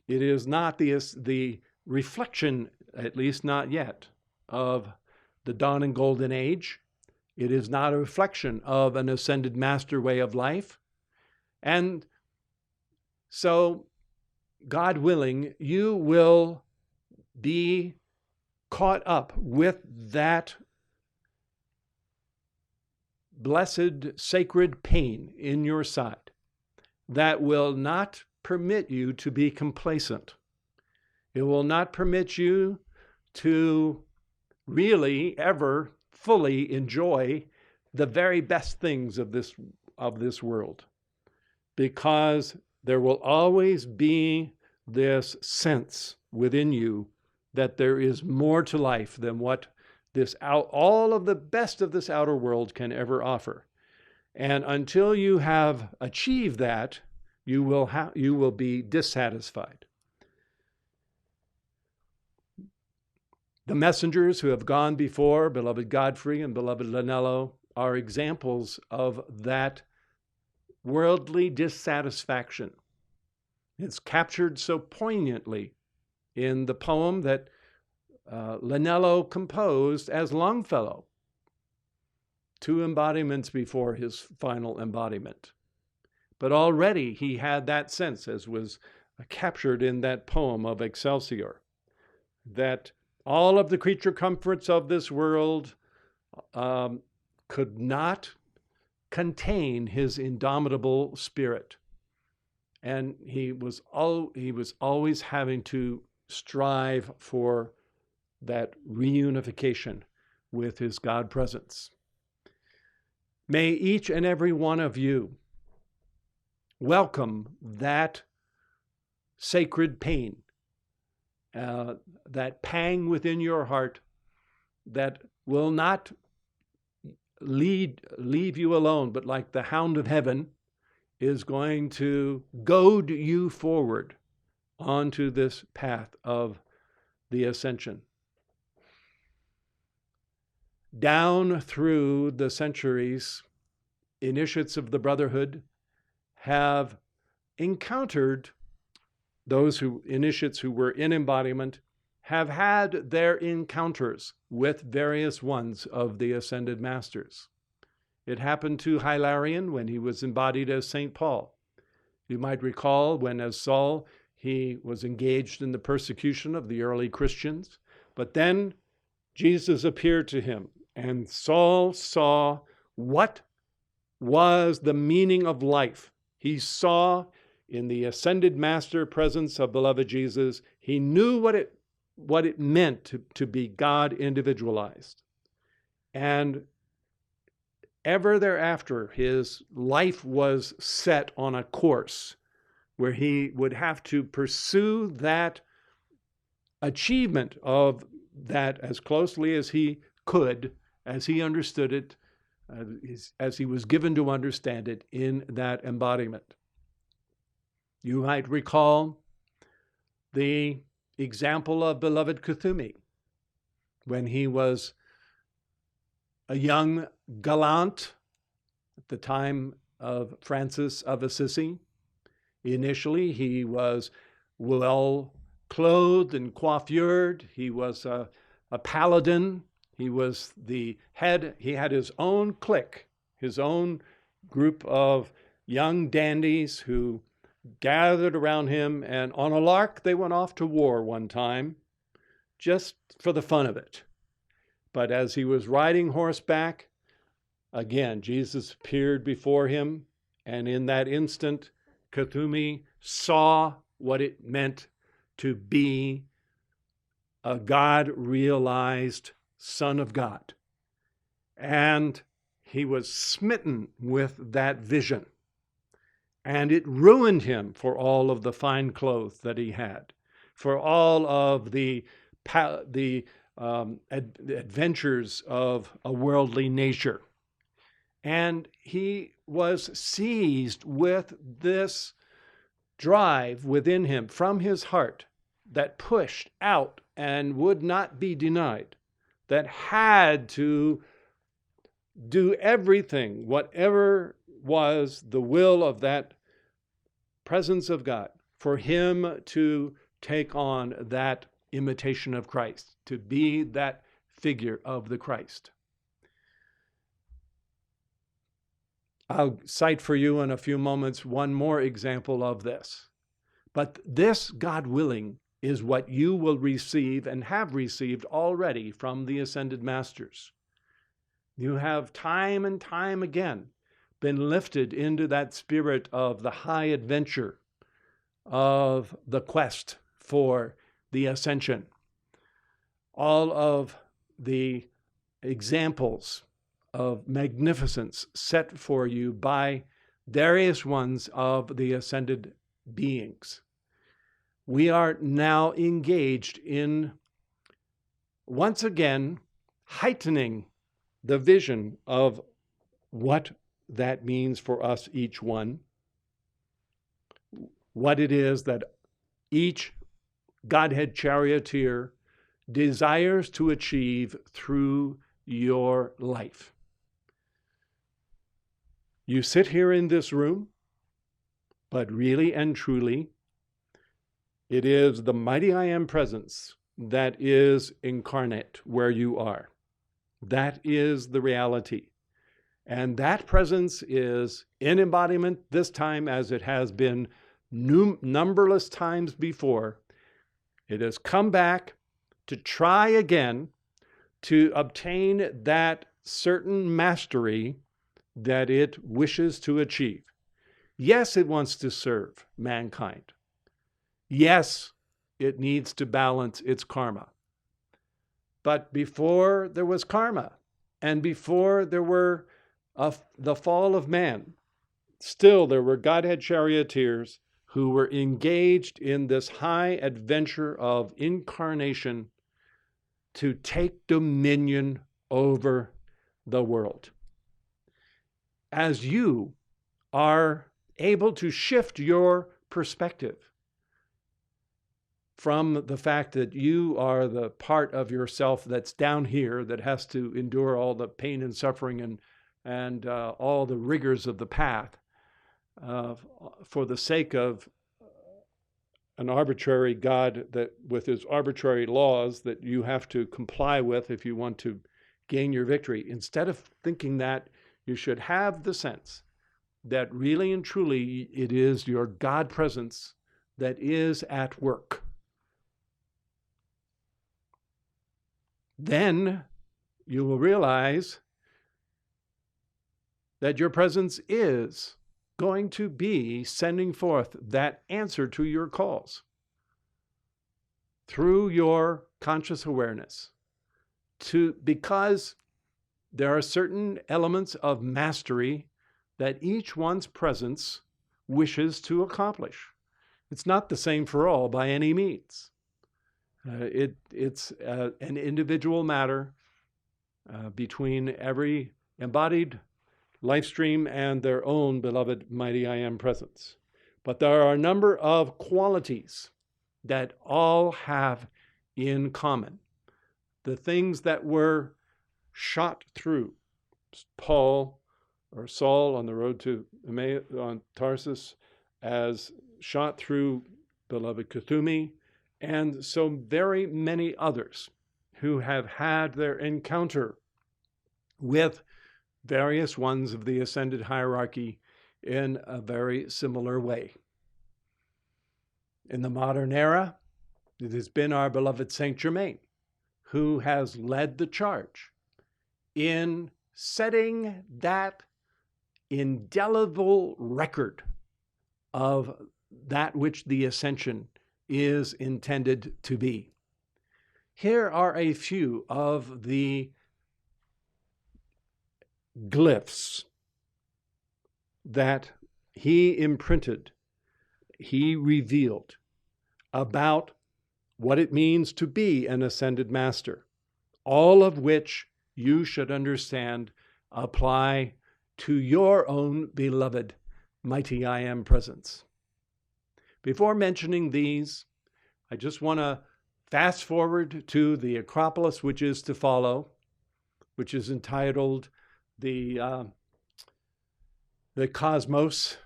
it is not the reflection, at least not yet, of the dawn and golden age. It is not a reflection of an Ascended Master way of life. And so, God willing, you will be caught up with that blessed, sacred pain in your side that will not permit you to be complacent. It will not permit you to really ever fully enjoy the very best things of this world, because there will always be this sense within you that there is more to life than what all of the best of this outer world can ever offer. And until you have achieved that, you will be dissatisfied. The messengers who have gone before, beloved Godfrey and beloved Lanello, are examples of that worldly dissatisfaction. It's captured so poignantly in the poem that Lanello composed as Longfellow. 2 embodiments before his final embodiment. But already he had that sense, as was captured in that poem of Excelsior, that all of the creature comforts of this world could not contain his indomitable spirit. And he was always having to strive for that reunification with his God presence. May each and every one of you welcome that sacred pain, that pang within your heart that will not leave you alone, but like the hound of heaven is going to goad you forward onto this path of the ascension. Down through the centuries, initiates of the Brotherhood have encountered those initiates who were in embodiment, have had their encounters with various ones of the ascended masters. It happened to Hilarion when he was embodied as St. Paul. You might recall when, as Saul, he was engaged in the persecution of the early Christians, but then Jesus appeared to him, and Saul saw what was the meaning of life. He saw in the ascended master presence of beloved Jesus, he knew what it meant to be God individualized. And ever thereafter, his life was set on a course where he would have to pursue that achievement of that as closely as he could, as he understood it, as he was given to understand it in that embodiment. You might recall the example of beloved Kuthumi when he was a young gallant at the time of Francis of Assisi. Initially, he was well clothed and coiffured. He was a paladin. He was the head. He had his own clique, his own group of young dandies who gathered around him, and on a lark, they went off to war one time, just for the fun of it. But as he was riding horseback, again, Jesus appeared before him, and in that instant, Kuthumi saw what it meant to be a God-realized Son of God. And he was smitten with that vision. And it ruined him for all of the fine clothes that he had, for all of the adventures of a worldly nature. And he was seized with this drive within him from his heart that pushed out and would not be denied, that had to do everything, whatever was the will of that presence of God, for him to take on that imitation of Christ, to be that figure of the Christ. I'll cite for you in a few moments one more example of this. But this, God willing, is what you will receive and have received already from the ascended masters. You have time and time again been lifted into that spirit of the high adventure of the quest for the ascension. All of the examples of magnificence set for you by various ones of the ascended beings. We are now engaged in, once again, heightening the vision of what that means for us, each one, what it is that each Godhead Charioteer desires to achieve through your life. You sit here in this room, but really and truly, it is the mighty I Am presence that is incarnate where you are. That is the reality. And that presence is in embodiment this time as it has been numberless times before. It has come back to try again to obtain that certain mastery that it wishes to achieve. Yes, it wants to serve mankind. Yes, it needs to balance its karma. But before there was karma, and before there were the fall of man, still there were Godhead Charioteers who were engaged in this high adventure of incarnation to take dominion over the world. As you are able to shift your perspective from the fact that you are the part of yourself that's down here that has to endure all the pain and suffering and all the rigors of the path for the sake of an arbitrary God that with his arbitrary laws that you have to comply with if you want to gain your victory. Instead of thinking that, you should have the sense that really and truly it is your God presence that is at work. Then you will realize that your presence is going to be sending forth that answer to your calls through your conscious awareness, because there are certain elements of mastery that each one's presence wishes to accomplish. It's not the same for all by any means. It's an individual matter between every embodied life stream and their own beloved mighty I Am presence. But there are a number of qualities that all have in common. The things that were shot through Saul on the road to Emmaus on Tarsus, as shot through beloved Kuthumi, and so very many others who have had their encounter with various ones of the ascended hierarchy in a very similar way. In the modern era, it has been our beloved Saint Germain who has led the charge in setting that indelible record of that which the ascension is intended to be. Here are a few of the glyphs that he imprinted, he revealed about what it means to be an ascended master, all of which you should understand apply to your own beloved mighty I Am presence. Before mentioning these, I just want to fast forward to the Acropolis, which is to follow, which is entitled the Cosmos,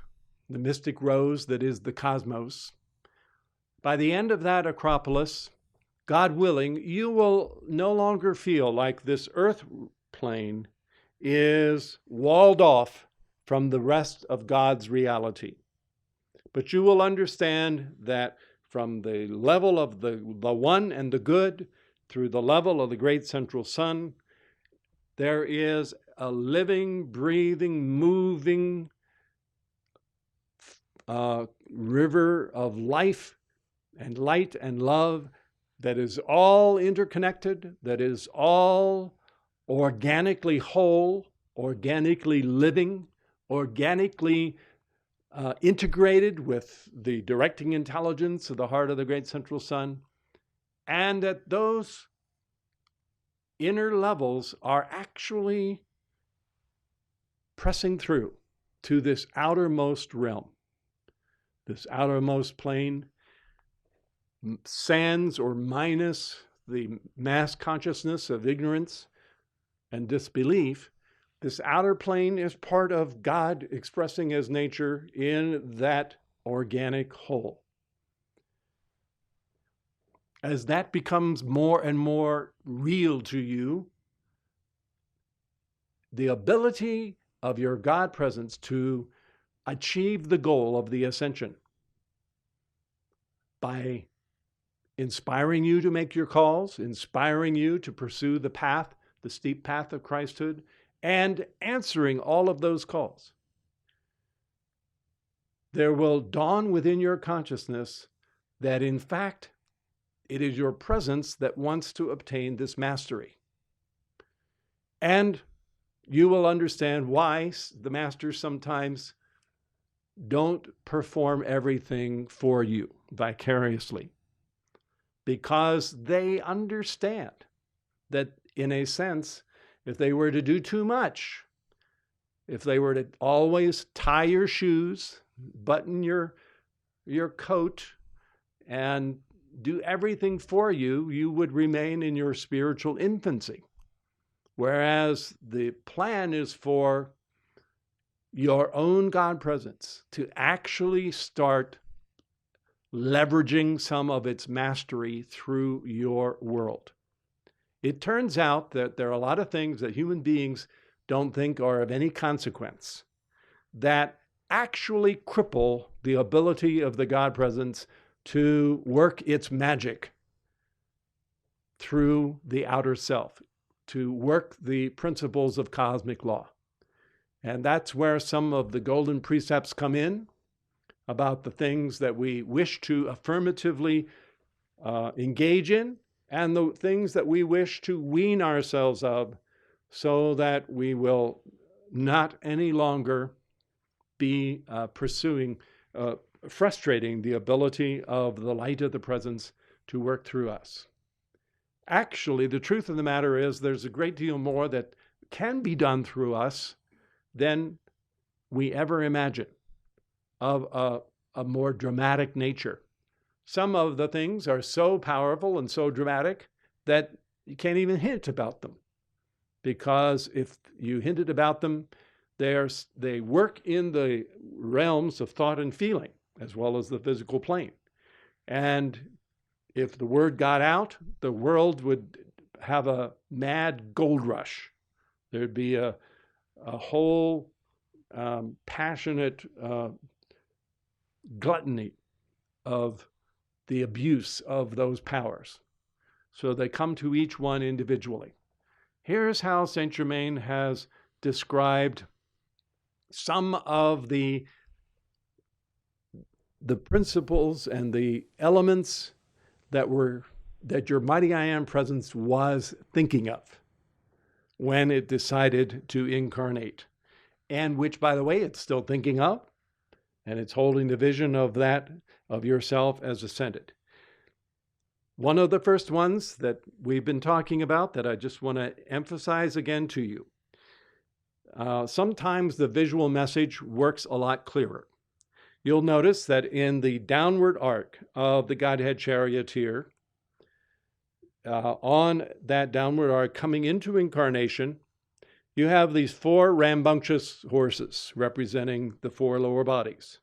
the mystic rose that is the cosmos. By the end of that Acropolis, God willing, you will no longer feel like this earth plane is walled off from the rest of God's reality. But you will understand that from the level of the one and the good through the level of the great central sun, there is a living, breathing, moving river of life and light and love that is all interconnected, that is all organically whole, organically living, organically integrated with the directing intelligence of the heart of the great central sun, and that those inner levels are actually pressing through to this outermost realm, this outermost plane, sans or minus the mass consciousness of ignorance and disbelief. This outer plane is part of God expressing his nature in that organic whole. As that becomes more and more real to you, the ability of your God presence to achieve the goal of the ascension by inspiring you to make your calls, inspiring you to pursue the path, the steep path of Christhood, and answering all of those calls. There will dawn within your consciousness that, in fact, it is your presence that wants to obtain this mastery. And you will understand why the masters sometimes don't perform everything for you vicariously. Because they understand that, in a sense, if they were to do too much, if they were to always tie your shoes, button your coat, and do everything for you, you would remain in your spiritual infancy. Whereas the plan is for your own God presence to actually start leveraging some of its mastery through your world. It turns out that there are a lot of things that human beings don't think are of any consequence that actually cripple the ability of the God presence to work its magic through the outer self, to work the principles of cosmic law. And that's where some of the golden precepts come in, about the things that we wish to affirmatively engage in, and the things that we wish to wean ourselves of, so that we will not any longer be frustrating the ability of the light of the presence to work through us. Actually, the truth of the matter is there's a great deal more that can be done through us than we ever imagine, of a more dramatic nature. Some of the things are so powerful and so dramatic that you can't even hint about them. Because if you hinted about them, they work in the realms of thought and feeling, as well as the physical plane. And if the word got out, the world would have a mad gold rush. There'd be a whole passionate gluttony of the abuse of those powers. So they come to each one individually. Here's how Saint Germain has described some of the principles and the elements that your mighty I Am presence was thinking of when it decided to incarnate, and which, by the way, it's still thinking of, and it's holding the vision of yourself as ascended. One of the first ones that we've been talking about that I just want to emphasize again to you. Sometimes the visual message works a lot clearer. You'll notice that in the downward arc of the Godhead Charioteer, on that downward arc coming into incarnation, you have these four rambunctious horses representing the four lower bodies.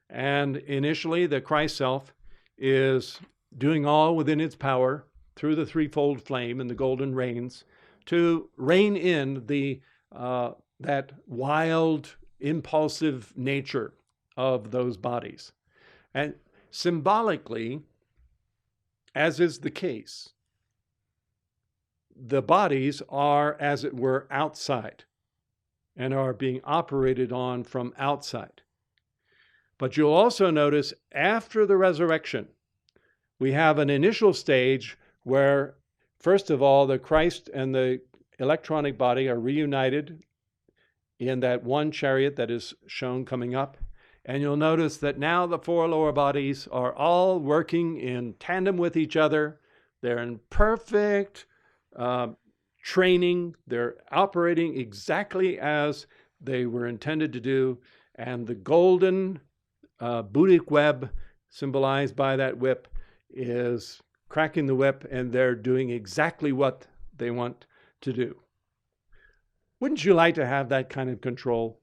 And initially, the Christ self is doing all within its power through the threefold flame and the golden reins to rein in that wild, impulsive nature of those bodies. And symbolically, as is the case, the bodies are, as it were, outside and are being operated on from outside. But you'll also notice after the resurrection, we have an initial stage where, first of all, the Christ and the electronic body are reunited in that one chariot that is shown coming up. And you'll notice that now the four lower bodies are all working in tandem with each other. They're in perfect training. They're operating exactly as they were intended to do. And the golden Buddhic web, symbolized by that whip, is cracking the whip, and they're doing exactly what they want to do. Wouldn't you like to have that kind of control?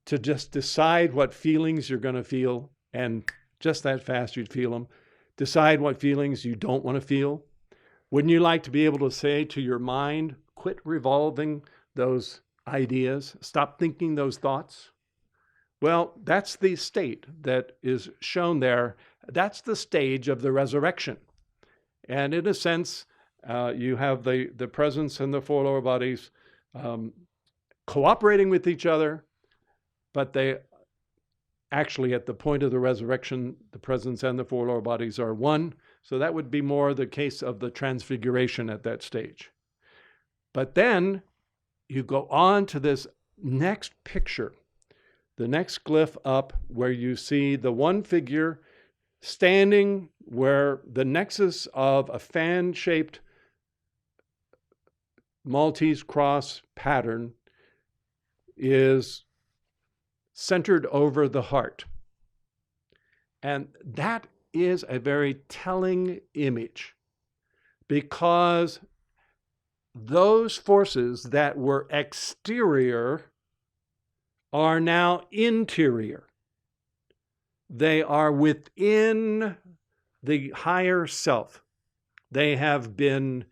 To just decide what feelings you're going to feel, and just that fast you'd feel them. Decide what feelings you don't want to feel. Wouldn't you like to be able to say to your mind, quit revolving those ideas, stop thinking those thoughts. Well, that's the state that is shown there. That's the stage of the resurrection. And in a sense, you have the presence and the four lower bodies cooperating with each other, but they actually, at the point of the resurrection, the presence and the four lower bodies are one. So that would be more the case of the transfiguration at that stage. But then you go on to this next picture, the next glyph up, where you see the one figure standing where the nexus of a fan-shaped Maltese cross pattern is centered over the heart. And that is a very telling image, because those forces that were exterior are now interior. They are within the higher self. They have been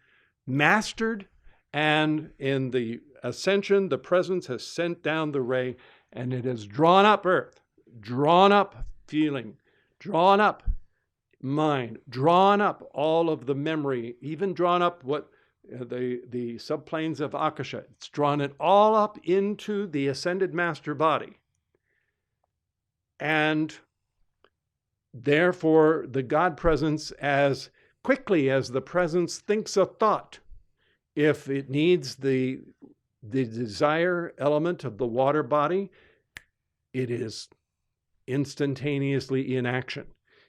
mastered, and in the ascension, the presence has sent down the ray, and it has drawn up earth, drawn up feeling, drawn up mind, drawn up all of the memory, even drawn up what the subplanes of Akasha. It's drawn it all up into the ascended master body. And therefore, the God presence, as quickly as the presence thinks a thought, if it needs the desire element of the water body, it is instantaneously in action.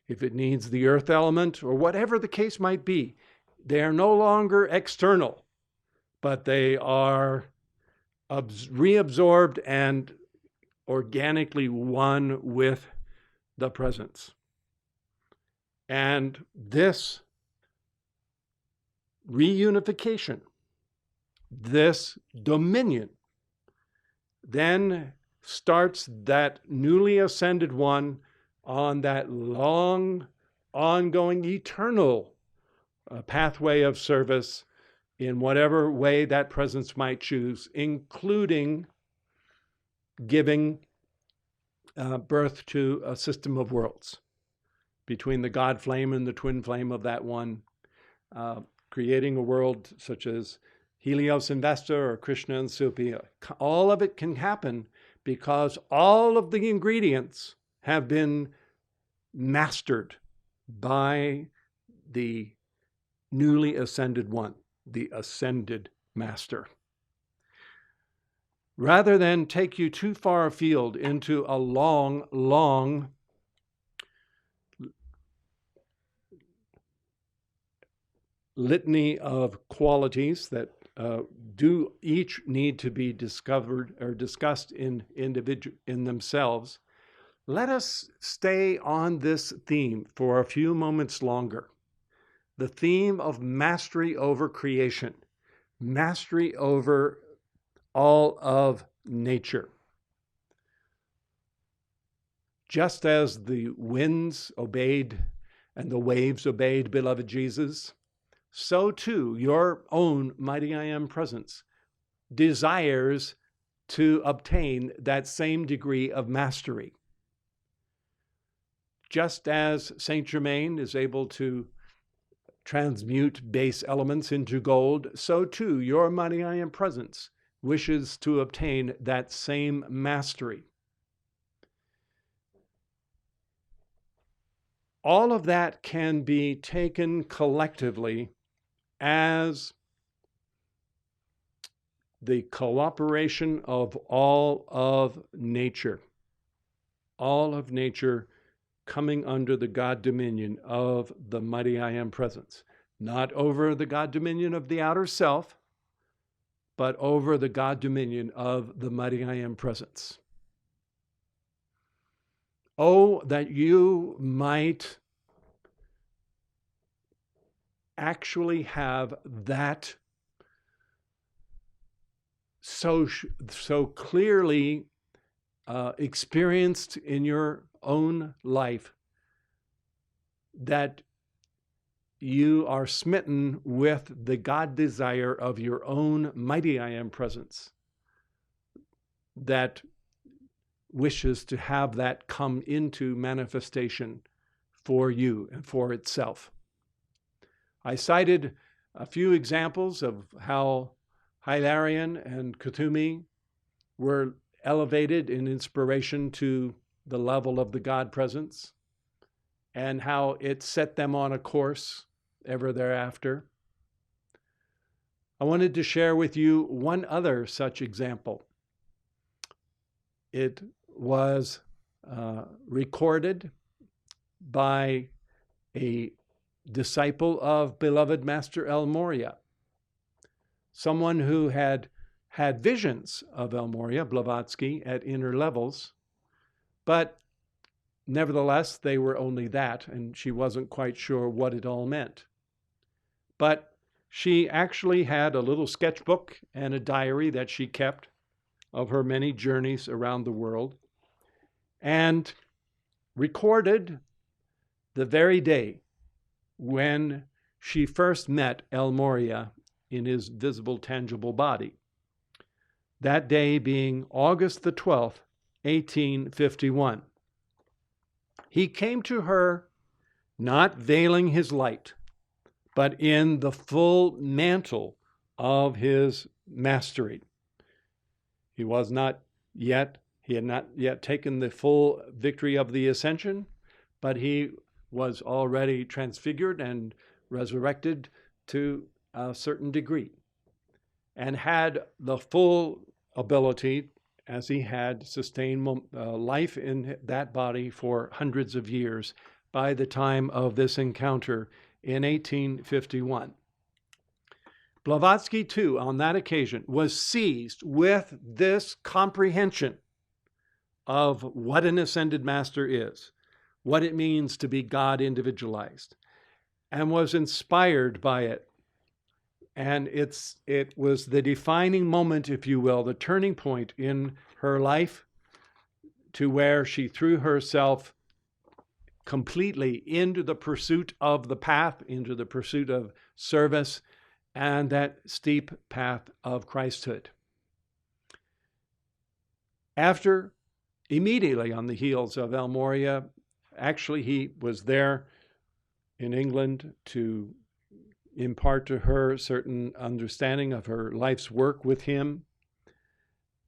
If it needs the earth element, or whatever the case might be, they are no longer external, but they are reabsorbed and organically one with the presence. And this reunification, this dominion, then starts that newly ascended one on that long, ongoing, eternal pathway of service in whatever way that presence might choose, including giving birth to a system of worlds between the God flame and the twin flame of that one, creating a world such as Helios and Vesta or Krishna and Supi. All of it can happen because all of the ingredients have been mastered by the newly ascended one, the ascended master. Rather than take you too far afield into a long, long litany of qualities that do each need to be discovered or discussed in themselves, let us stay on this theme for a few moments longer. The theme of mastery over creation, mastery over all of nature. Just as the winds obeyed and the waves obeyed beloved Jesus, so too your own mighty I Am presence desires to obtain that same degree of mastery. Just as Saint Germain is able to transmute base elements into gold, so too your mighty I Am presence wishes to obtain that same mastery. All of that can be taken collectively as the cooperation of all of nature coming under the God dominion of the mighty I Am presence, not over the God dominion of the outer self, but over the God dominion of the mighty I Am presence. Oh, that you might actually have that so clearly experienced in your own life, that you are smitten with the God desire of your own mighty I Am presence, that wishes to have that come into manifestation for you and for itself. I cited a few examples of how Hilarion and Kuthumi were elevated in inspiration to the level of the God presence, and how it set them on a course ever thereafter. I wanted to share with you one other such example. It was recorded by a disciple of beloved Master El Morya, someone who had had visions of El Morya, Blavatsky, at inner levels, but nevertheless, they were only that, and she wasn't quite sure what it all meant. But she actually had a little sketchbook and a diary that she kept of her many journeys around the world, and recorded the very day when she first met El Morya in his visible, tangible body. That day being August the 12th, 1851. He came to her not veiling his light, but in the full mantle of his mastery. He had not yet taken the full victory of the ascension, but he was already transfigured and resurrected to a certain degree, and had the full ability, as he had sustained life in that body for hundreds of years by the time of this encounter in 1851. Blavatsky, too, on that occasion, was seized with this comprehension of what an ascended master is, what it means to be God individualized, and was inspired by it. And it was the defining moment, if you will, the turning point in her life, to where she threw herself completely into the pursuit of the path, into the pursuit of service, and that steep path of Christhood. Immediately on the heels of El Morya, actually he was there in England to impart to her certain understanding of her life's work with him.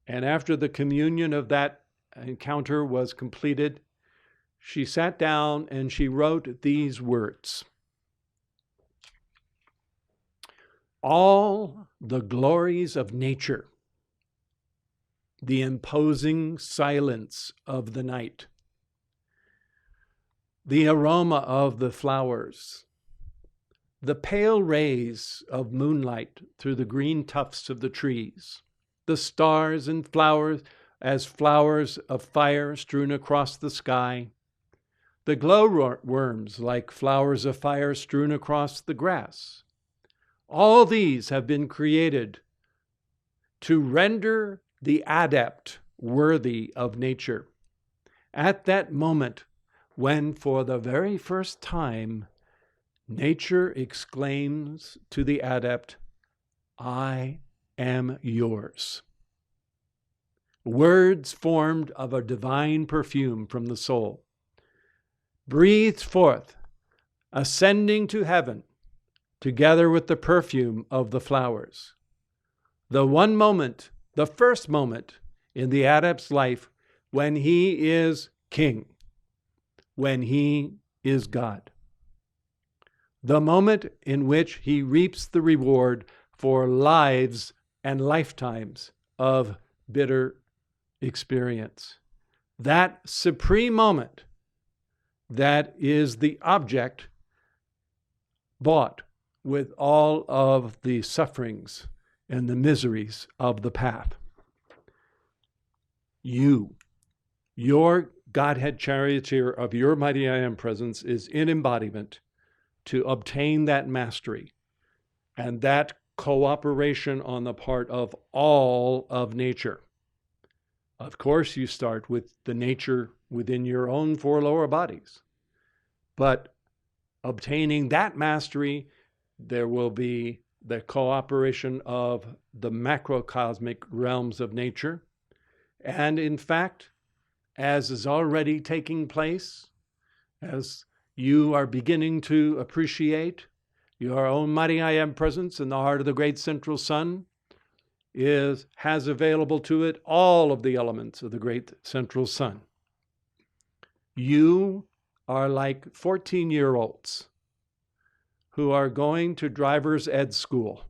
And after the communion of that encounter was completed, she sat down and she wrote these words: "All the glories of nature, the imposing silence of the night, the aroma of the flowers, the pale rays of moonlight through the green tufts of the trees, the stars and flowers as flowers of fire strewn across the sky, the glowworms like flowers of fire strewn across the grass. All these have been created to render the adept worthy of nature. At that moment when, for the very first time, nature exclaims to the adept, 'I am yours.' Words formed of a divine perfume from the soul, breathed forth, ascending to heaven, together with the perfume of the flowers. The one moment, the first moment in the adept's life when he is king, when he is God. The moment in which he reaps the reward for lives and lifetimes of bitter experience. That supreme moment that is the object bought with all of the sufferings and the miseries of the path. Your Godhead Charioteer of your mighty I Am presence is in embodiment to obtain that mastery and that cooperation on the part of all of nature. Of course, you start with the nature within your own four lower bodies, but obtaining that mastery, there will be the cooperation of the macrocosmic realms of nature, And in fact, as is already taking place, as you are beginning to appreciate your own mighty I Am presence in the heart of the great central sun, has available to it all of the elements of the great central sun. You are like 14-year-olds who are going to driver's ed school.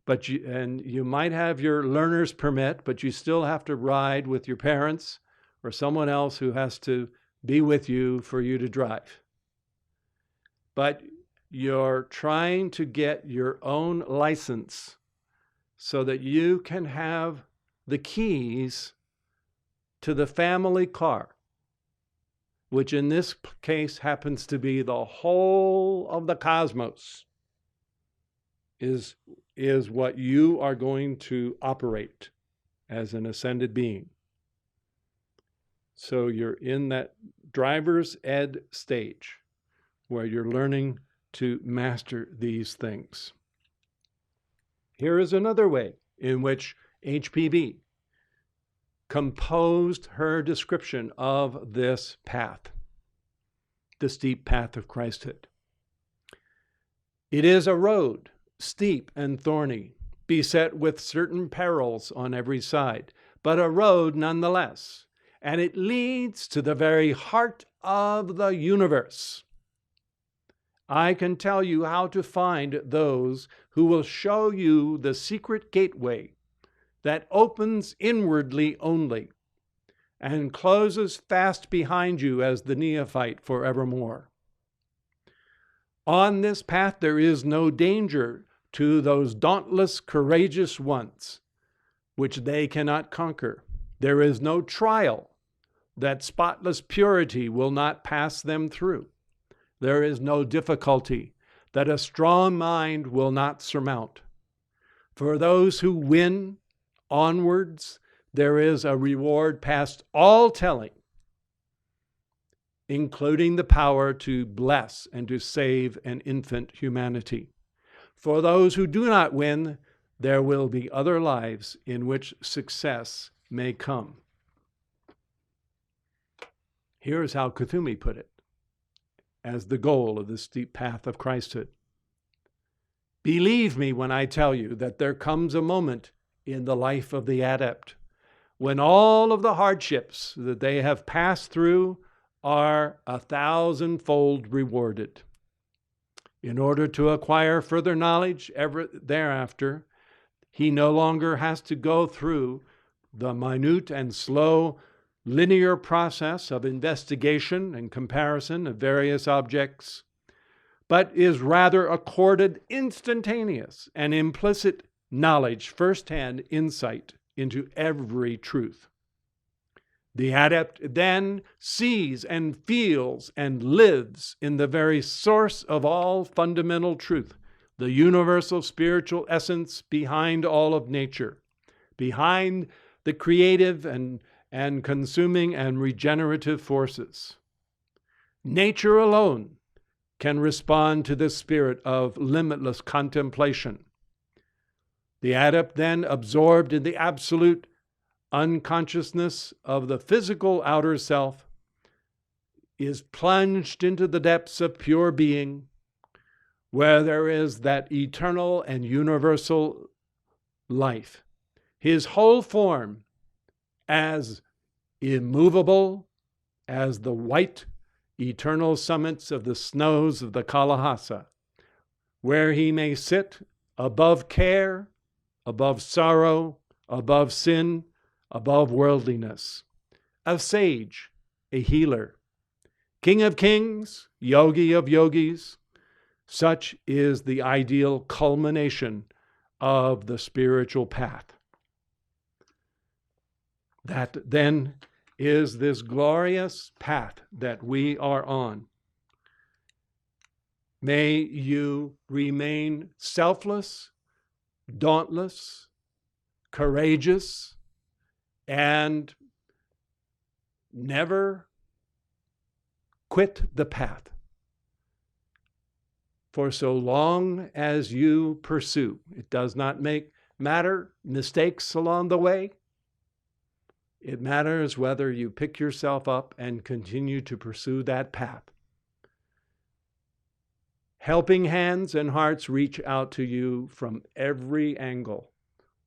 But you might have your learner's permit, but you still have to ride with your parents or someone else who has to be with you for you to drive. But you're trying to get your own license so that you can have the keys to the family car, which in this case happens to be the whole of the cosmos, is what you are going to operate as an ascended being. So you're in that driver's ed stage where you're learning to master these things. Here is another way in which HPB composed her description of this path, the steep path of Christhood. It is a road, steep and thorny, beset with certain perils on every side, but a road nonetheless, and it leads to the very heart of the universe. I can tell you how to find those who will show you the secret gateway that opens inwardly only and closes fast behind you as the neophyte forevermore. On this path there is no danger to those dauntless, courageous ones, which they cannot conquer. There is no trial that spotless purity will not pass them through. There is no difficulty that a strong mind will not surmount. For those who win onwards, there is a reward past all telling, including the power to bless and to save an infant humanity. For those who do not win, there will be other lives in which success may come. Here's how Kuthumi put it as the goal of the steep path of Christhood. Believe me when I tell you that there comes a moment in the life of the adept when all of the hardships that they have passed through are 1,000-fold rewarded. In order to acquire further knowledge ever thereafter, he no longer has to go through the minute and slow linear process of investigation and comparison of various objects, but is rather accorded instantaneous and implicit knowledge, first-hand insight into every truth. The adept then sees and feels and lives in the very source of all fundamental truth, the universal spiritual essence behind all of nature, behind the creative and consuming and regenerative forces. Nature alone can respond to this spirit of limitless contemplation. The adept then, absorbed in the absolute unconsciousness of the physical outer self, is plunged into the depths of pure being, where there is that eternal and universal life. His whole form as immovable as the white eternal summits of the snows of the Kalahasa, where he may sit above care, above sorrow, above sin, above worldliness, a sage, a healer, king of kings, yogi of yogis. Such is the ideal culmination of the spiritual path. That then is this glorious path that we are on. May you remain selfless, dauntless, courageous, and never quit the path. For so long as you pursue, it does not matter mistakes along the way. It matters whether you pick yourself up and continue to pursue that path. Helping hands and hearts reach out to you from every angle.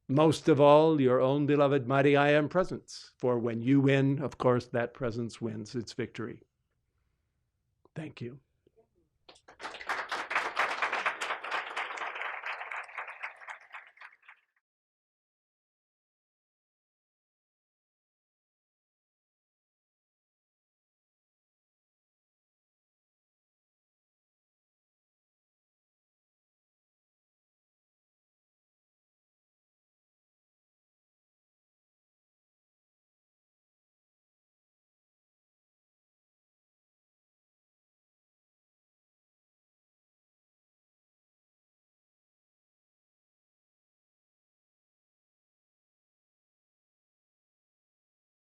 Most of all, your own beloved mighty I Am presence. For when you win, of course, that presence wins its victory. Thank you.